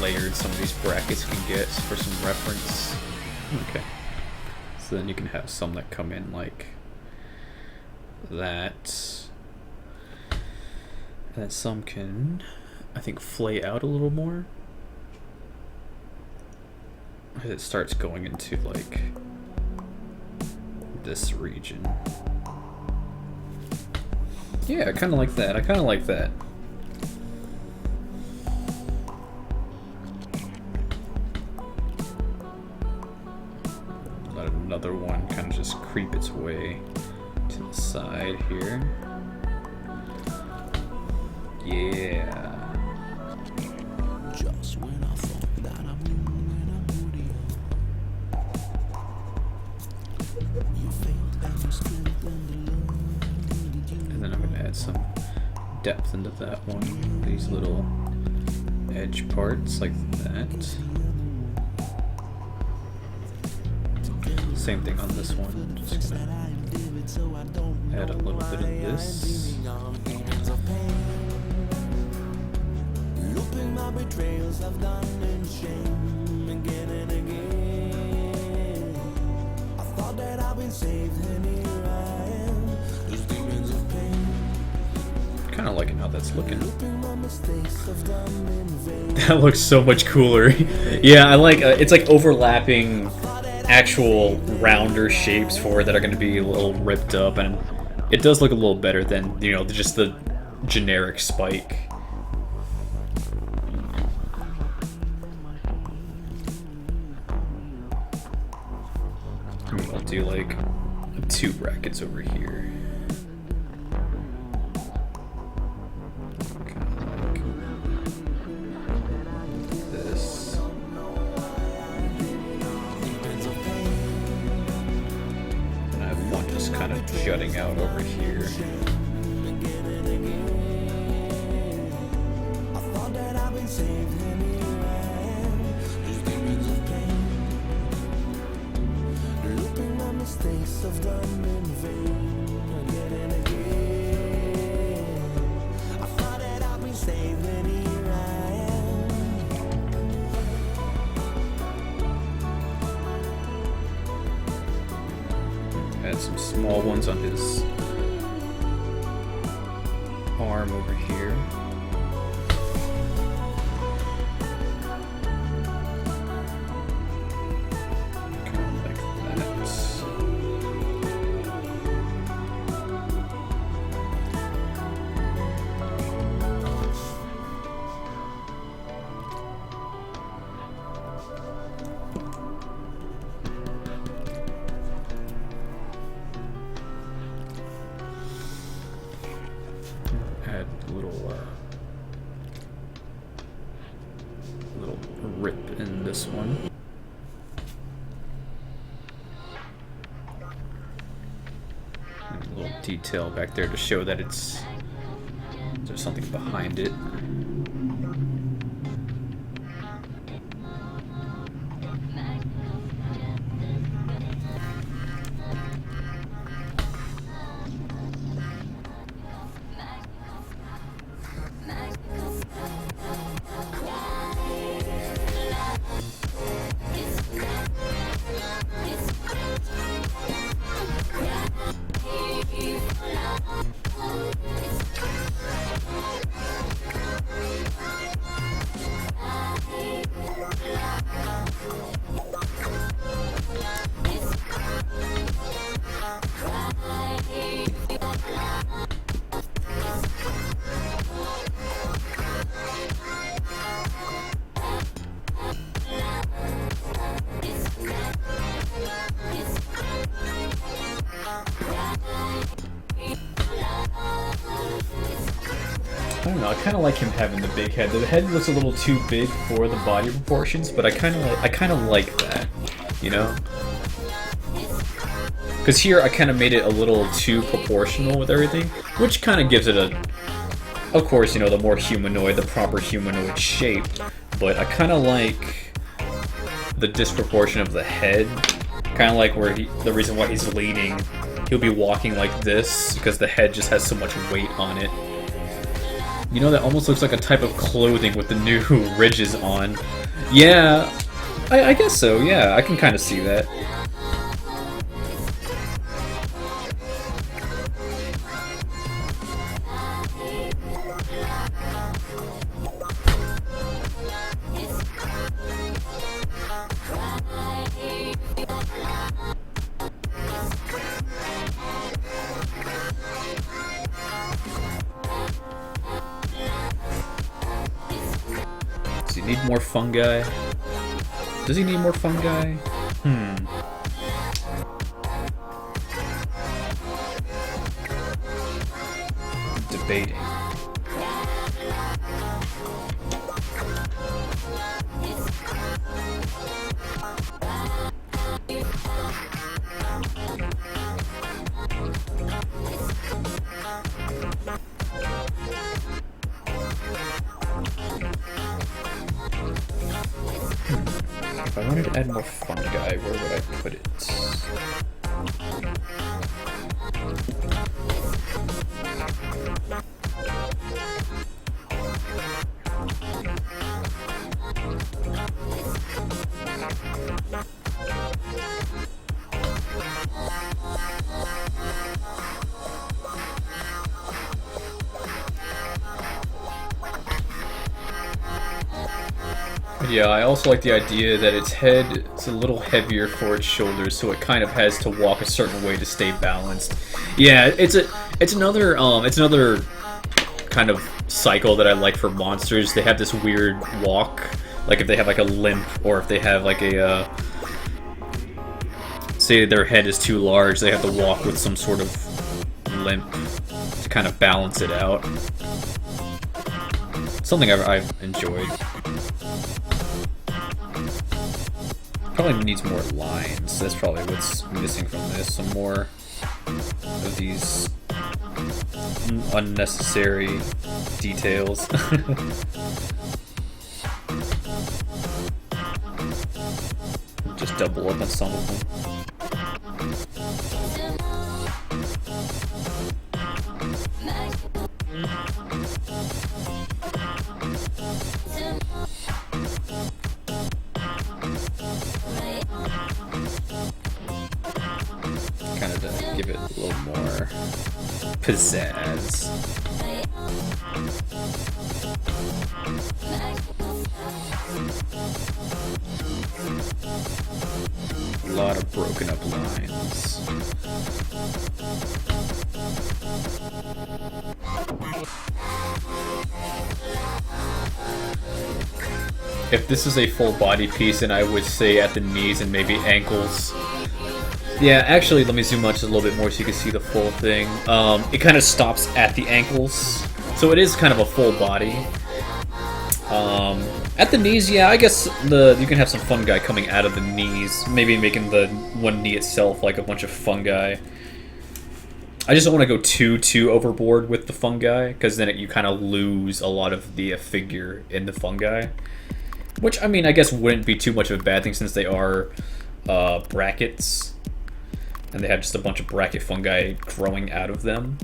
layered some of these brackets can get for some reference. Okay. So then you can have some that come in like that. And then some can, I think, flay out a little more. As it starts going into like this region. Yeah, I kind of like that. I kind of like that. Let another one kind of just creep its way to the side here. Yeah. And then I'm going to add some depth into that one. These little edge parts like that. Same thing on this one. Just going to add a little bit of this. My betrayals I've done in shame again and again. I thought that I've been saved and here I am. There's demons of pain. Kinda liking how that's looking. That looks so much cooler. Yeah, I like it's like overlapping actual rounder shapes for it that are gonna be a little ripped up, and it does look a little better than, you know, just the generic spike. I'll do like 2 brackets over here. Kind of like this. And I have one just kind of jutting out over here. Mistakes I've done in vain again and again. I thought that I'd been saved and here I am. Add some small ones on his arm over here. Add a little this one. And a little detail back there to show that there's something behind it. I don't know. I kind of like him having the big head. The head looks a little too big for the body proportions, but I kind of like that, you know. Because here I kind of made it a little too proportional with everything, which kind of gives it a, of course, you know, the more humanoid, the proper humanoid shape. But I kind of like the disproportion of the head. Kind of like where the reason why he's leaning, he'll be walking like this because the head just has so much weight on it. You know, that almost looks like a type of clothing with the new ridges on. Yeah, I guess so, yeah, I can kind of see that. Does he need more fungi? Does he need more fungi? Debating. If I wanted to add more fungi, where would I put it? Yeah, I also like the idea that its head is a little heavier for its shoulders, so it kind of has to walk a certain way to stay balanced. Yeah, it's another kind of cycle that I like for monsters. They have this weird walk, like if they have like a limp, or if they have like a say their head is too large, they have to walk with some sort of limp to kind of balance it out. Something I've enjoyed. Probably needs more lines. That's probably what's missing from this. Some more of these unnecessary details. Just double up on some of them. Kind of to give it a little more pizzazz. A lot of broken up lines. If this is a full body piece, then I would say at the knees and maybe ankles. Yeah, actually, let me zoom out just a little bit more so you can see the full thing. It kind of stops at the ankles, so it is kind of a full body. At the knees, yeah, I guess you can have some fungi coming out of the knees, maybe making the one knee itself like a bunch of fungi. I just don't want to go too overboard with the fungi, because then you kind of lose a lot of the figure in the fungi. Which, I mean, I guess wouldn't be too much of a bad thing since they are brackets. And they have just a bunch of bracket fungi growing out of them.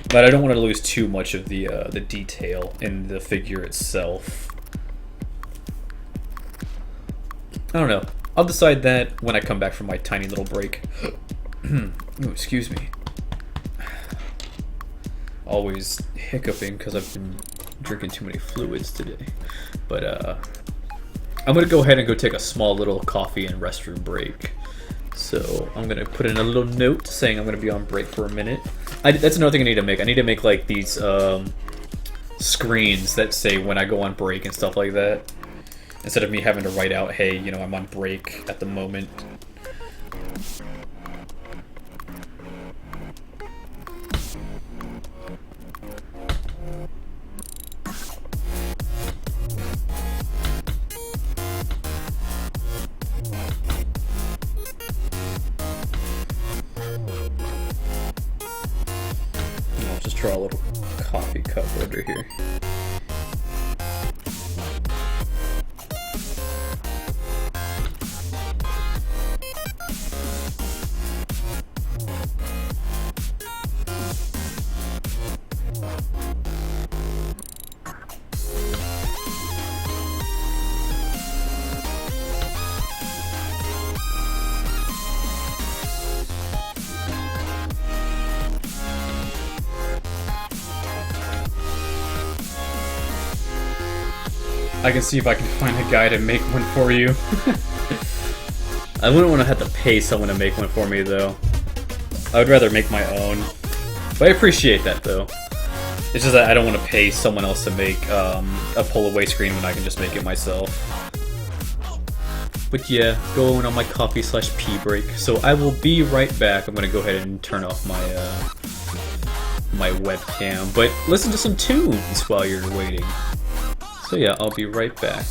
But I don't want to lose too much of the detail in the figure itself. I don't know. I'll decide that when I come back from my tiny little break. Ooh, excuse me. Always hiccuping because I've been drinking too many fluids today. But I'm gonna go ahead and go take a small little coffee and restroom break. So I'm gonna put in a little note saying I'm gonna be on break for a minute. That's another thing I need to make. I need to make like these screens that say when I go on break and stuff like that. Instead of me having to write out, hey, you know, I'm on break at the moment. I'll just draw a little coffee cup under here. I can see if I can find a guy to make one for you. I wouldn't want to have to pay someone to make one for me, though. I would rather make my own. But I appreciate that, though. It's just that I don't want to pay someone else to make a pull-away screen when I can just make it myself. But yeah, going on my coffee/pee break. So I will be right back. I'm going to go ahead and turn off my my webcam. But listen to some tunes while you're waiting. So yeah, I'll be right back.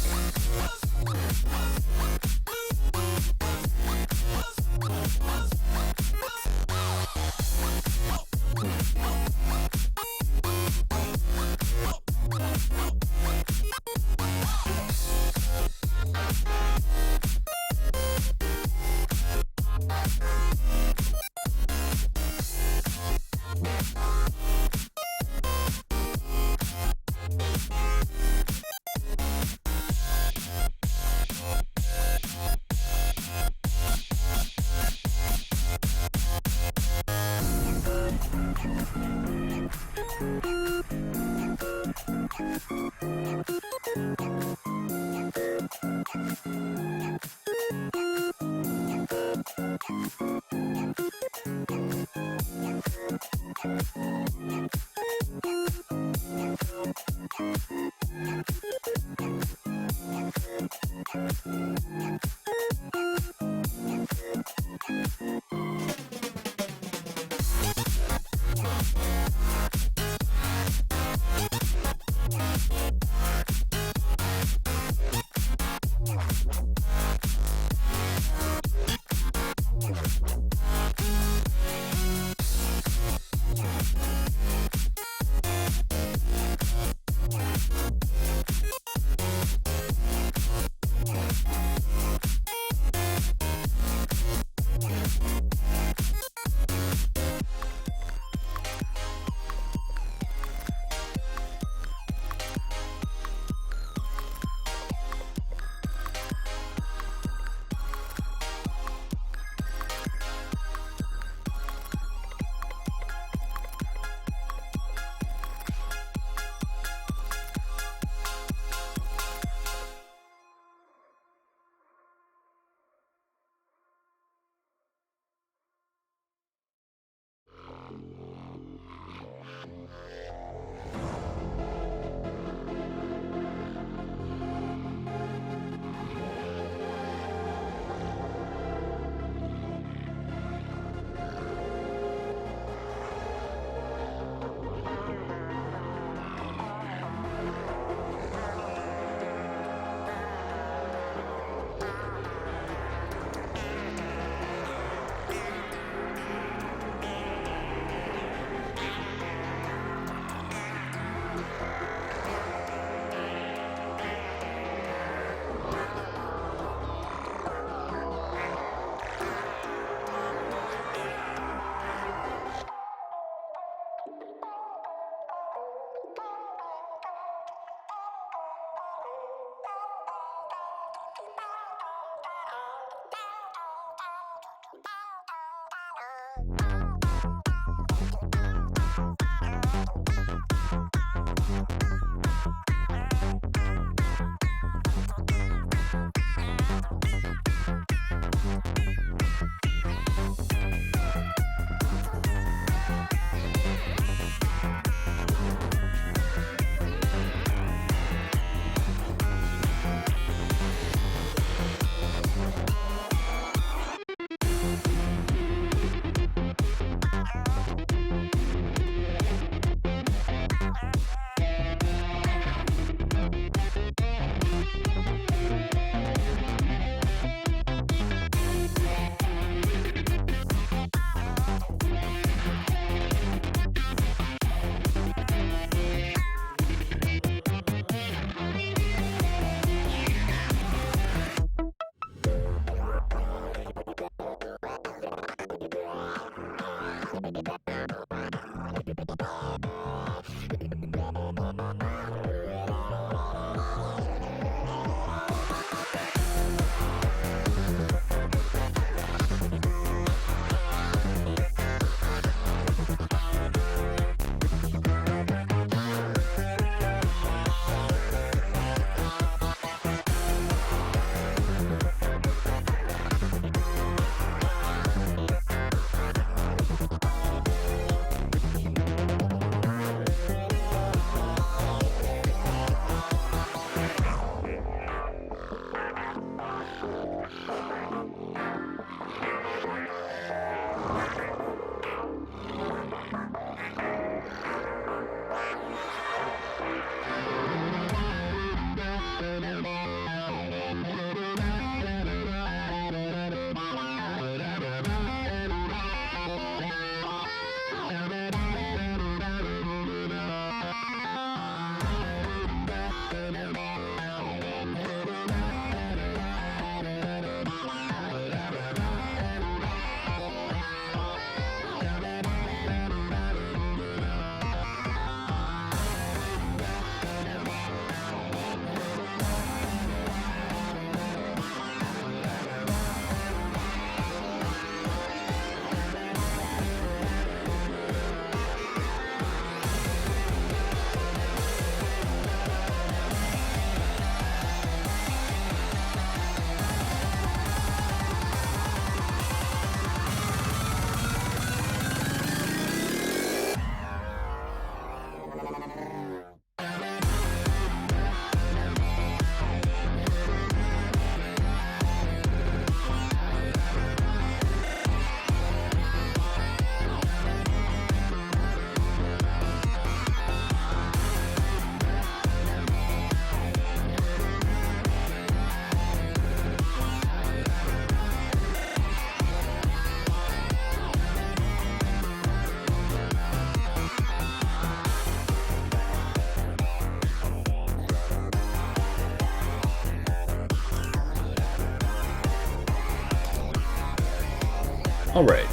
Alright,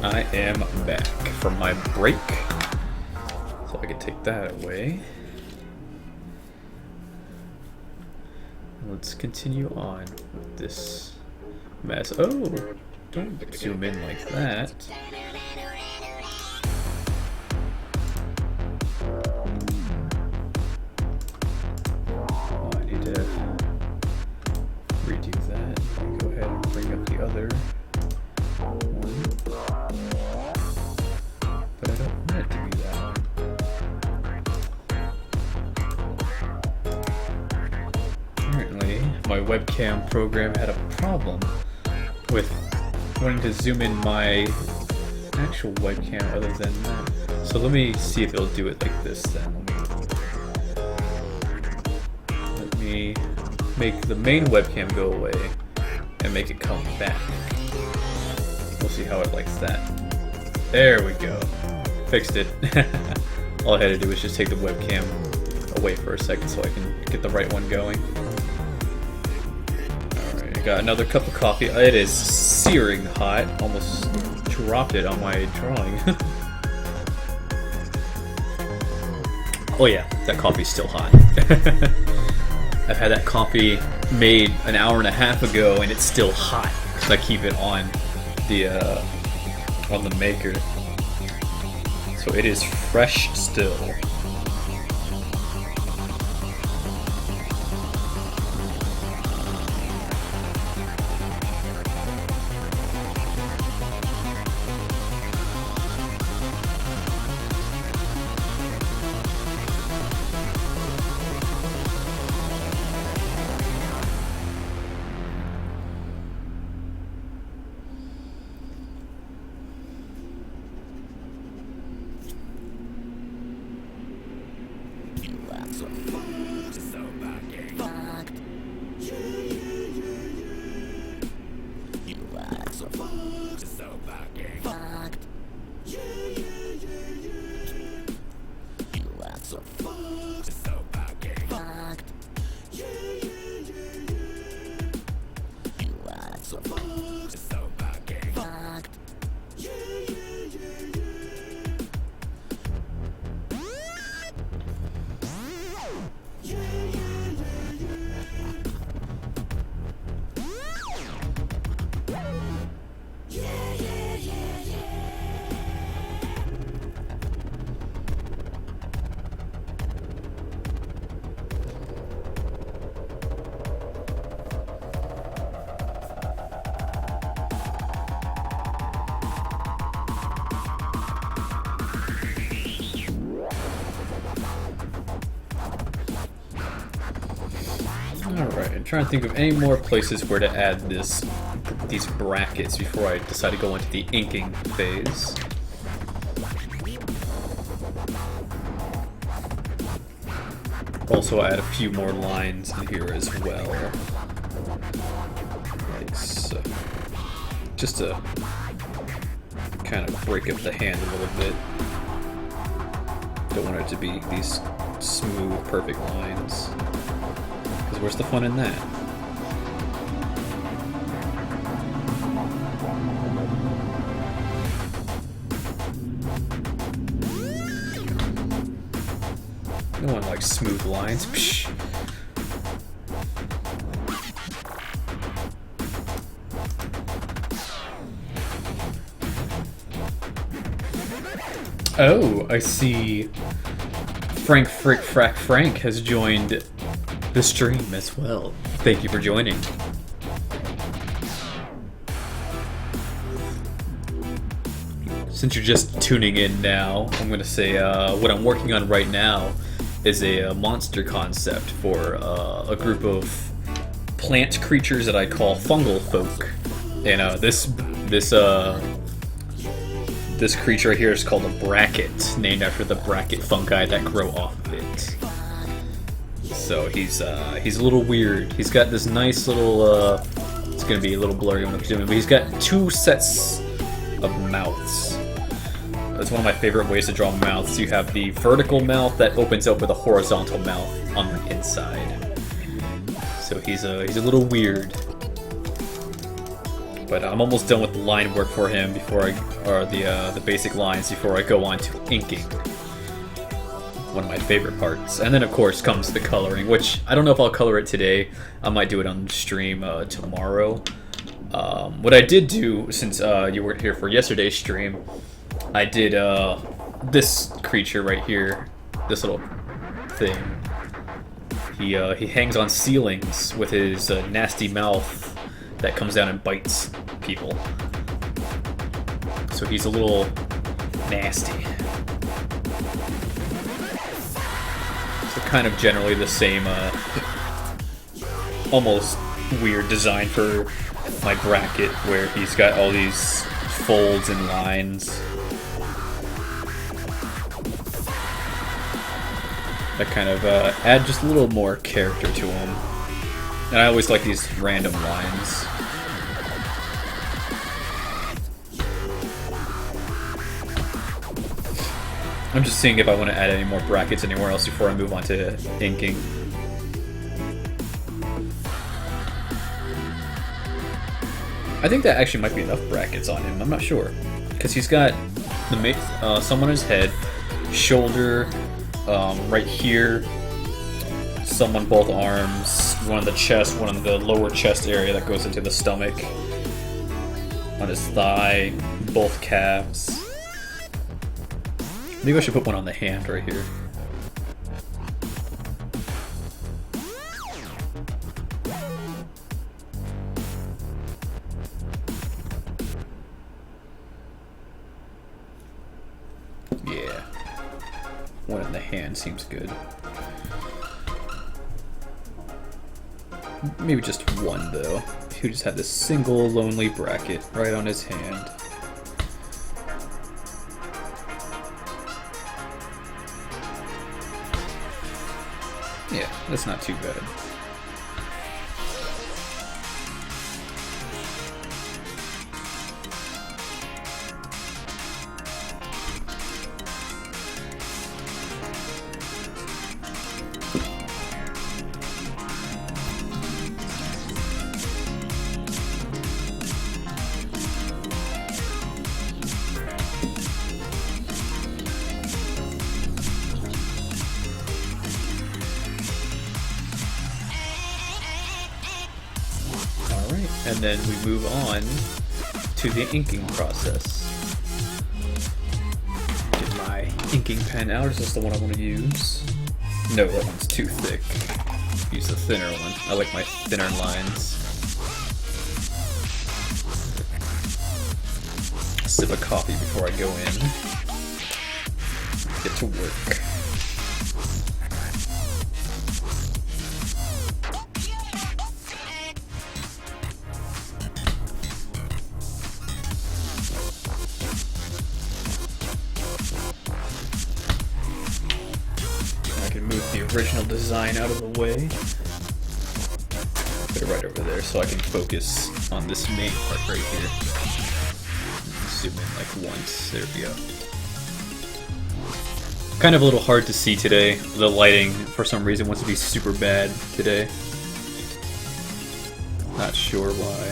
I am back from my break, so I can take that away. Let's continue on with this mess. Oh, don't zoom in like that. Oh, I need to redo that. Go ahead and bring up the other one. But I don't want it to be that one. Apparently, my webcam program had a problem with wanting to zoom in my actual webcam other than that. So let me see if it'll do it like this then. Let me make the main webcam go away and make it come back. We'll see how it likes that. There we go. Fixed it. All I had to do was just take the webcam away for a second so I can get the right one going. Alright, I got another cup of coffee. It is searing hot. Almost dropped it on my drawing. Oh yeah, that coffee's still hot. I've had that coffee made an hour and a half ago and it's still hot because I keep it on the on the maker. So it is fresh still. Alright, I'm trying to think of any more places where to add these brackets before I decide to go into the inking phase. Also add a few more lines in here as well. Like so. Just to kind of break up the hand a little bit. Don't want it to be these smooth, perfect lines. Because where's the fun in that? No one likes smooth lines. Psh. Oh, I see. Frank Frick Frack Frank has joined the stream as well. Thank you for joining. Since you're just tuning in now, I'm gonna say what I'm working on right now is a monster concept for a group of plant creatures that I call fungal folk, and this creature right here is called a bracket, named after the bracket fungi that grow off of it. So he's a little weird. He's got this nice little it's gonna be a little blurry when I'm doing it, but he's got two sets of mouths. That's one of my favorite ways to draw mouths. You have the vertical mouth that opens up with a horizontal mouth on the inside. So he's a little weird. But I'm almost done with the line work for him the basic lines before I go on to inking. One of my favorite parts. And then of course comes the coloring, which I don't know if I'll color it today. I might do it on stream tomorrow. What I did do, since you weren't here for yesterday's stream, I did this creature right here, this little thing. He hangs on ceilings with his nasty mouth that comes down and bites people. So he's a little nasty. So kind of generally the same, almost weird design for my bracket, where he's got all these folds and lines. That kind of add just a little more character to him. And I always like these random lines. I'm just seeing if I want to add any more brackets anywhere else before I move on to inking. I think that actually might be enough brackets on him, I'm not sure. Because he's got some on his head, shoulder, right here, some on both arms, one on the chest, one on the lower chest area that goes into the stomach. on his thigh, both calves. Maybe I should put one on the hand right here. Yeah. One in the hand seems good. Maybe just one, though. He just had this single lonely bracket right on his hand. Yeah, that's not too bad. And then we move on to the inking process. Get my inking pen out. Is this the one I want to use? No, that one's too thick. Use the thinner one. I like my thinner lines. Sip of coffee before I go in. Get to work. Original design out of the way. Put it right over there so I can focus on this main part right here. Zoom in like once. There we go. Kind of a little hard to see today. The lighting, for some reason, wants to be super bad today. Not sure why.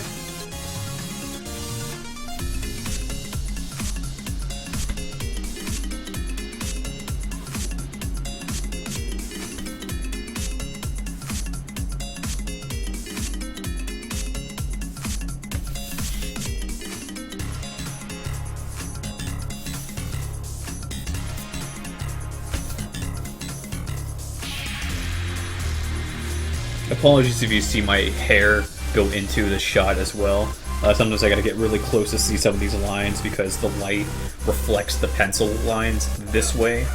Apologies if you see my hair go into the shot as well. Sometimes I gotta get really close to see some of these lines because the light reflects the pencil lines this way.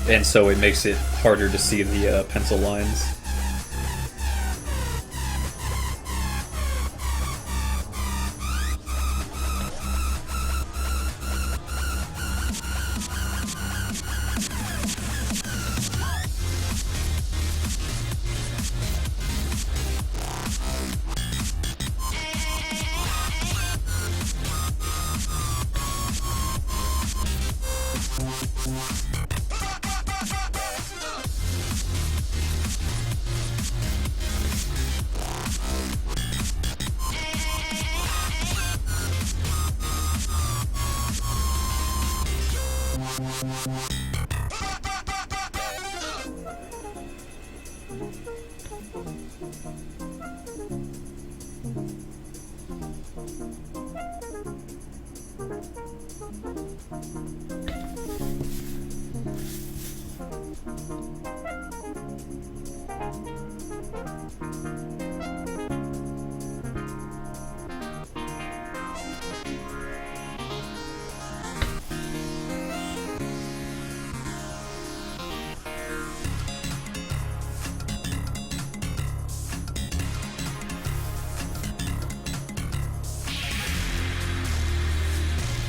And so it makes it harder to see the pencil lines.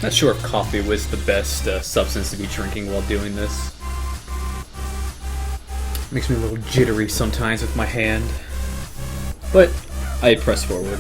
Not sure if coffee was the best substance to be drinking while doing this. Makes me a little jittery sometimes with my hand. But I press forward.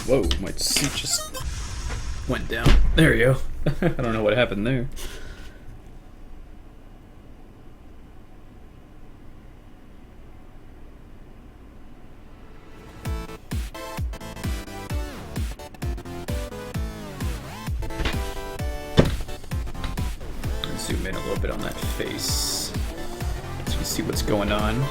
Whoa, my seat just went down. There you go. I don't know what happened there. Let's zoom in a little bit on that face so you can see what's going on.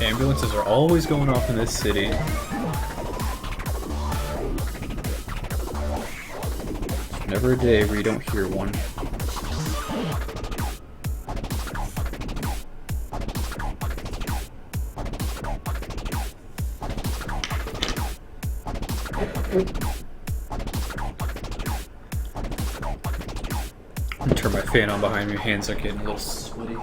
Ambulances are always going off in this city. There's never a day where you don't hear one. I'm gonna turn my fan on behind me. Hands are getting a little sweaty.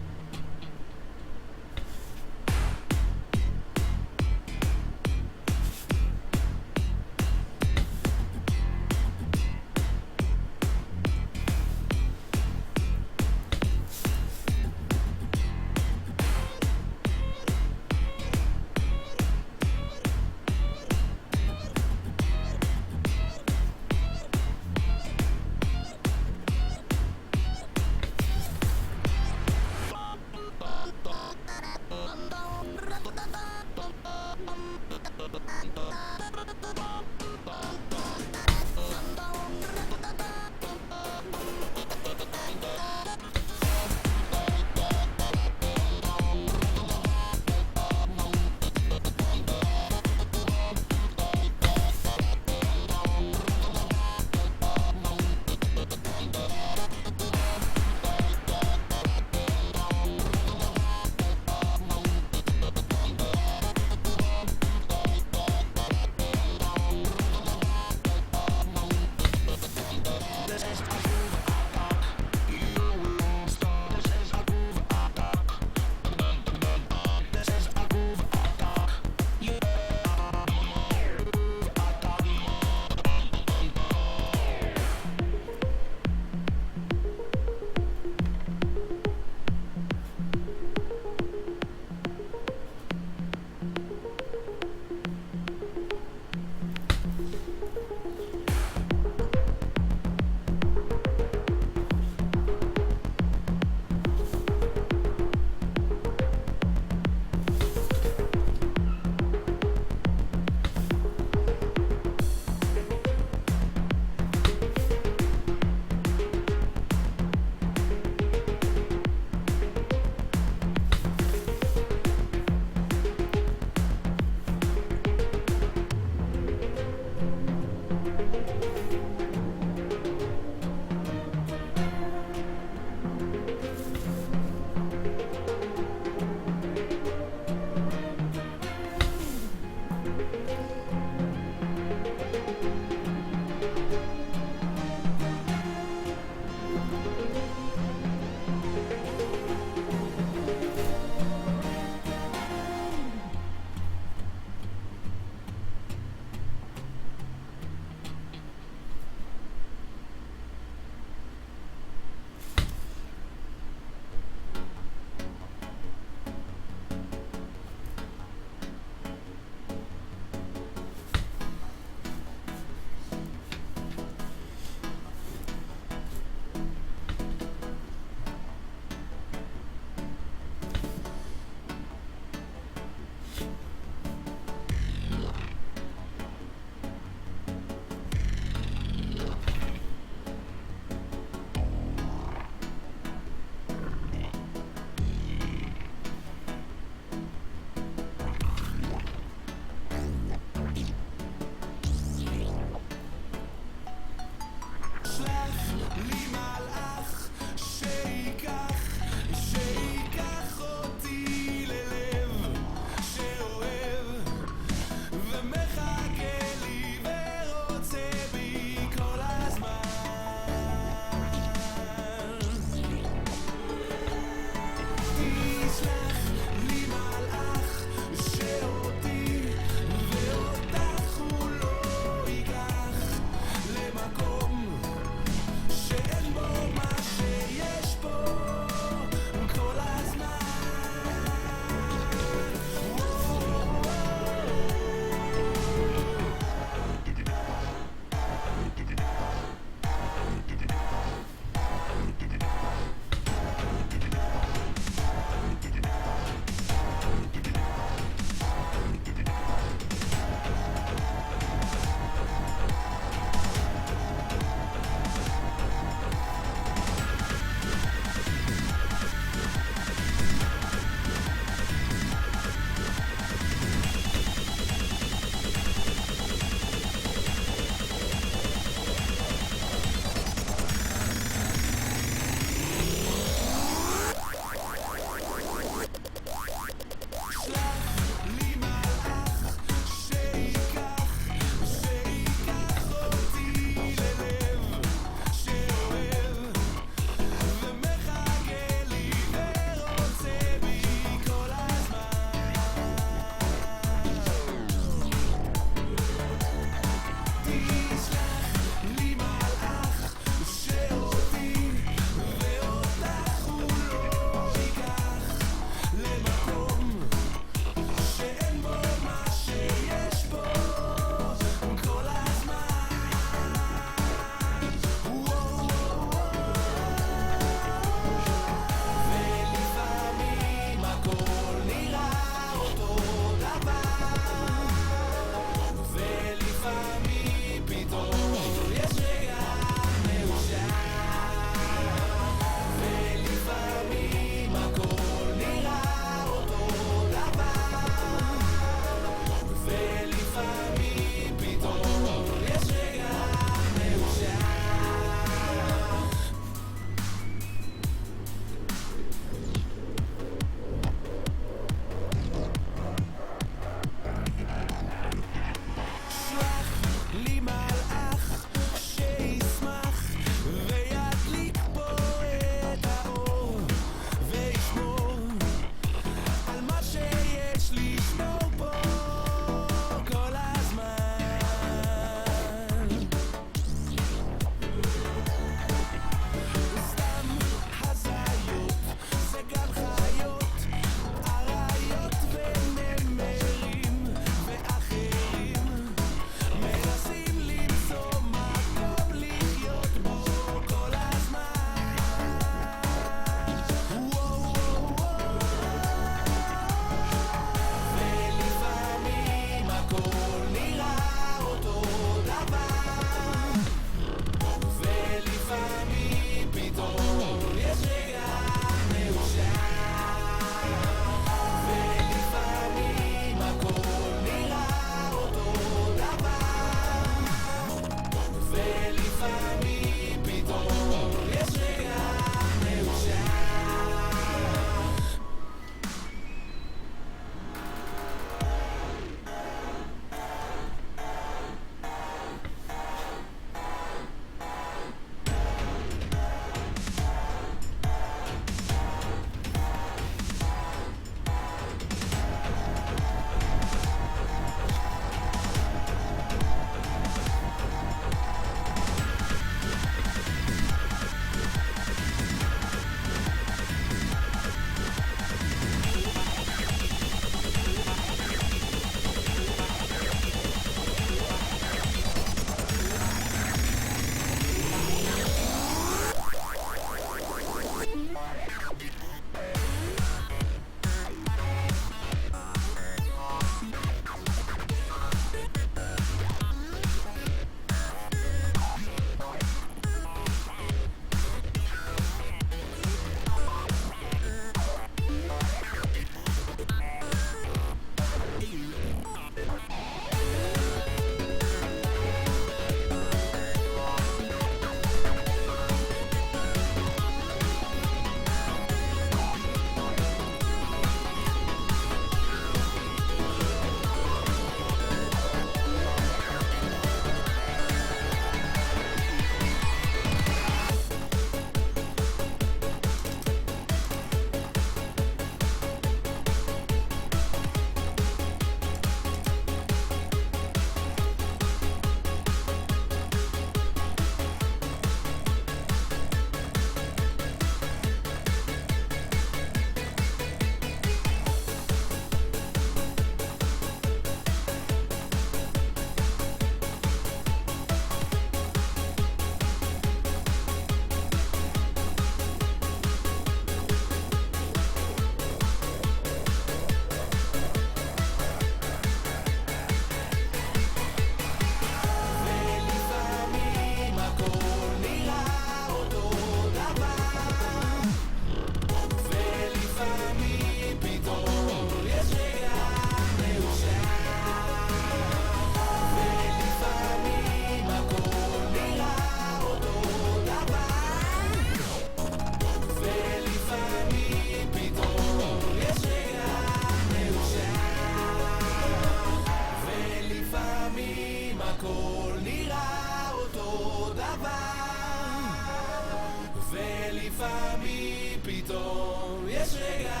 לפעמים פתאום יש רגע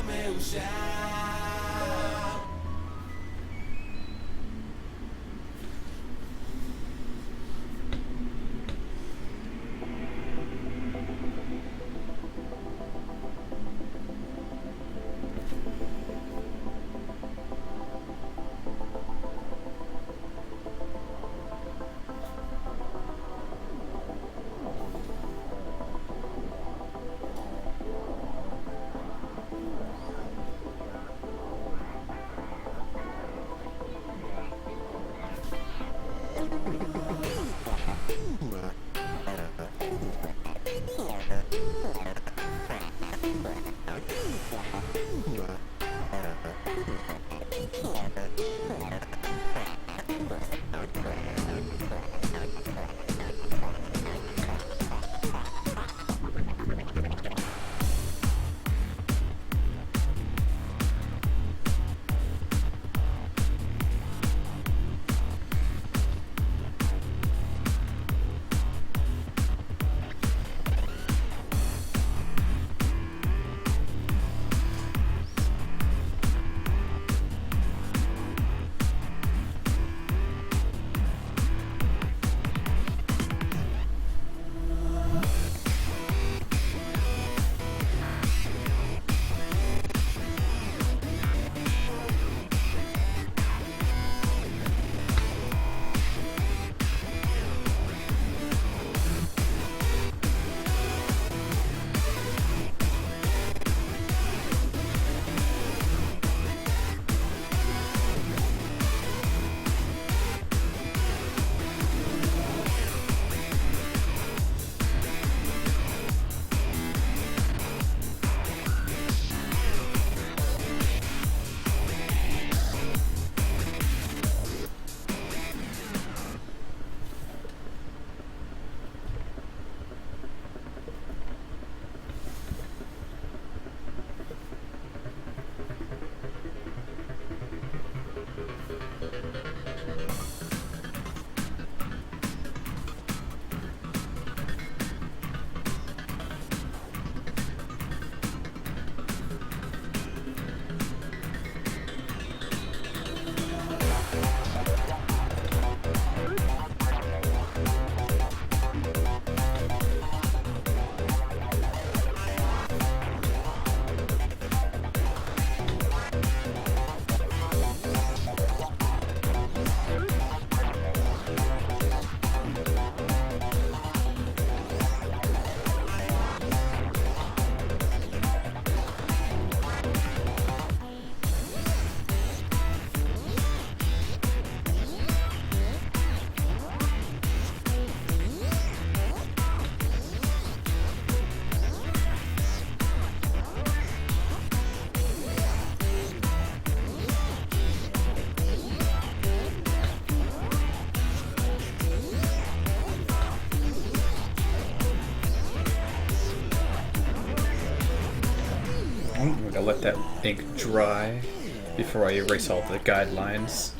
מאושר. I'm gonna let that ink dry before I erase all the guidelines.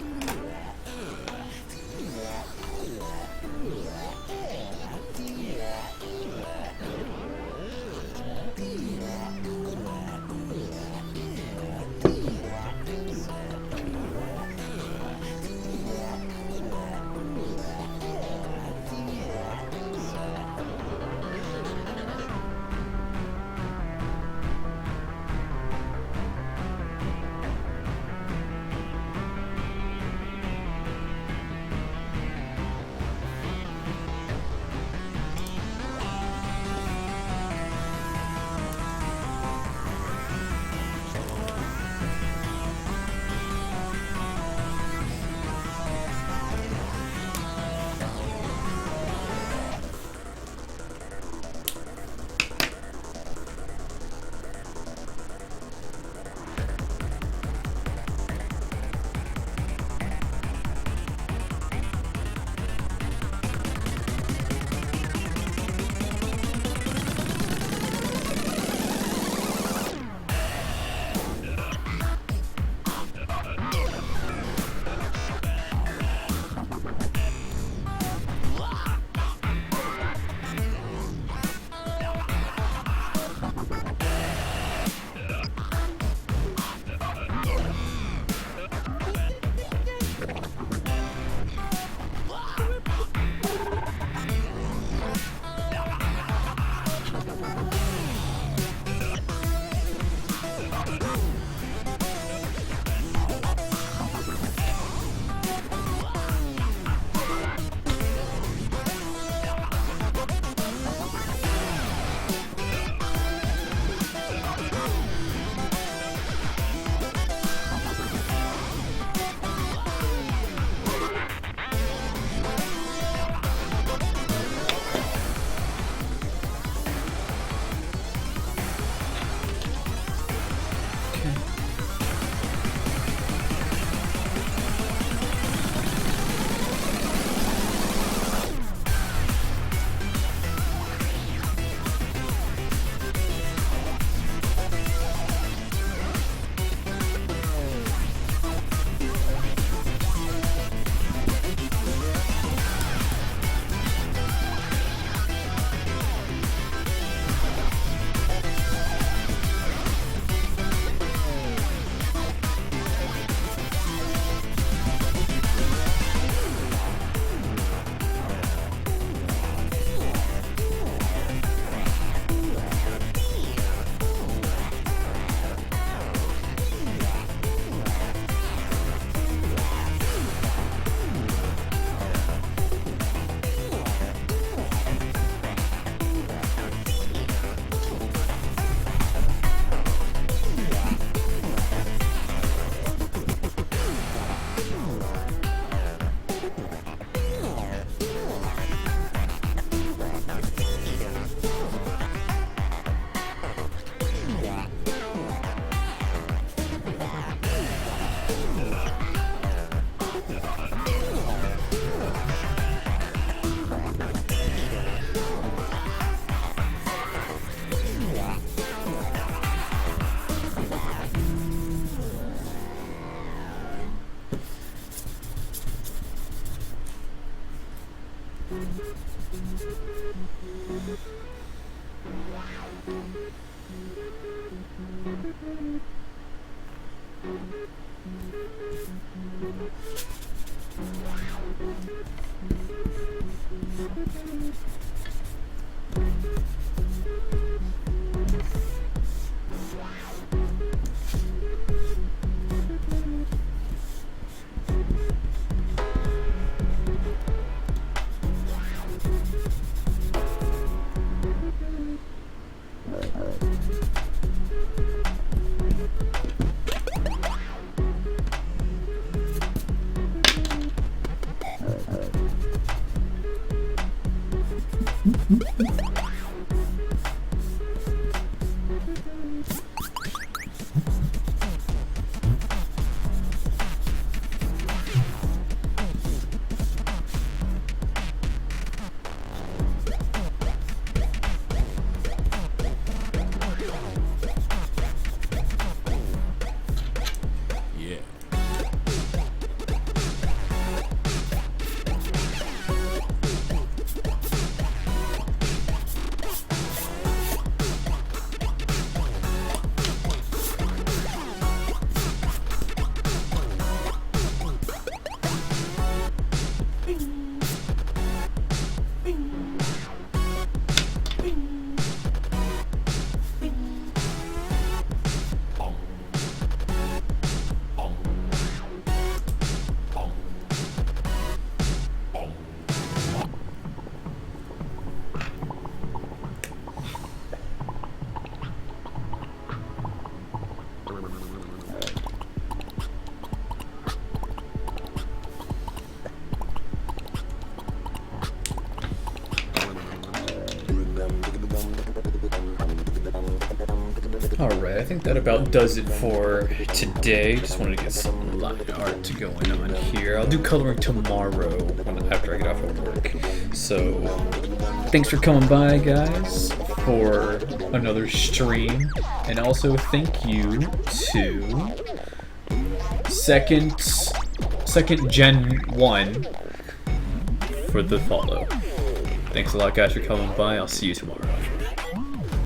Yeah. Alright, I think that about does it for today. Just wanted to get some light art going on here. I'll do coloring tomorrow after I get off of work. So, thanks for coming by, guys, for another stream. And also, thank you to Second Gen 1 for the follow. Thanks a lot, guys, for coming by. I'll see you tomorrow.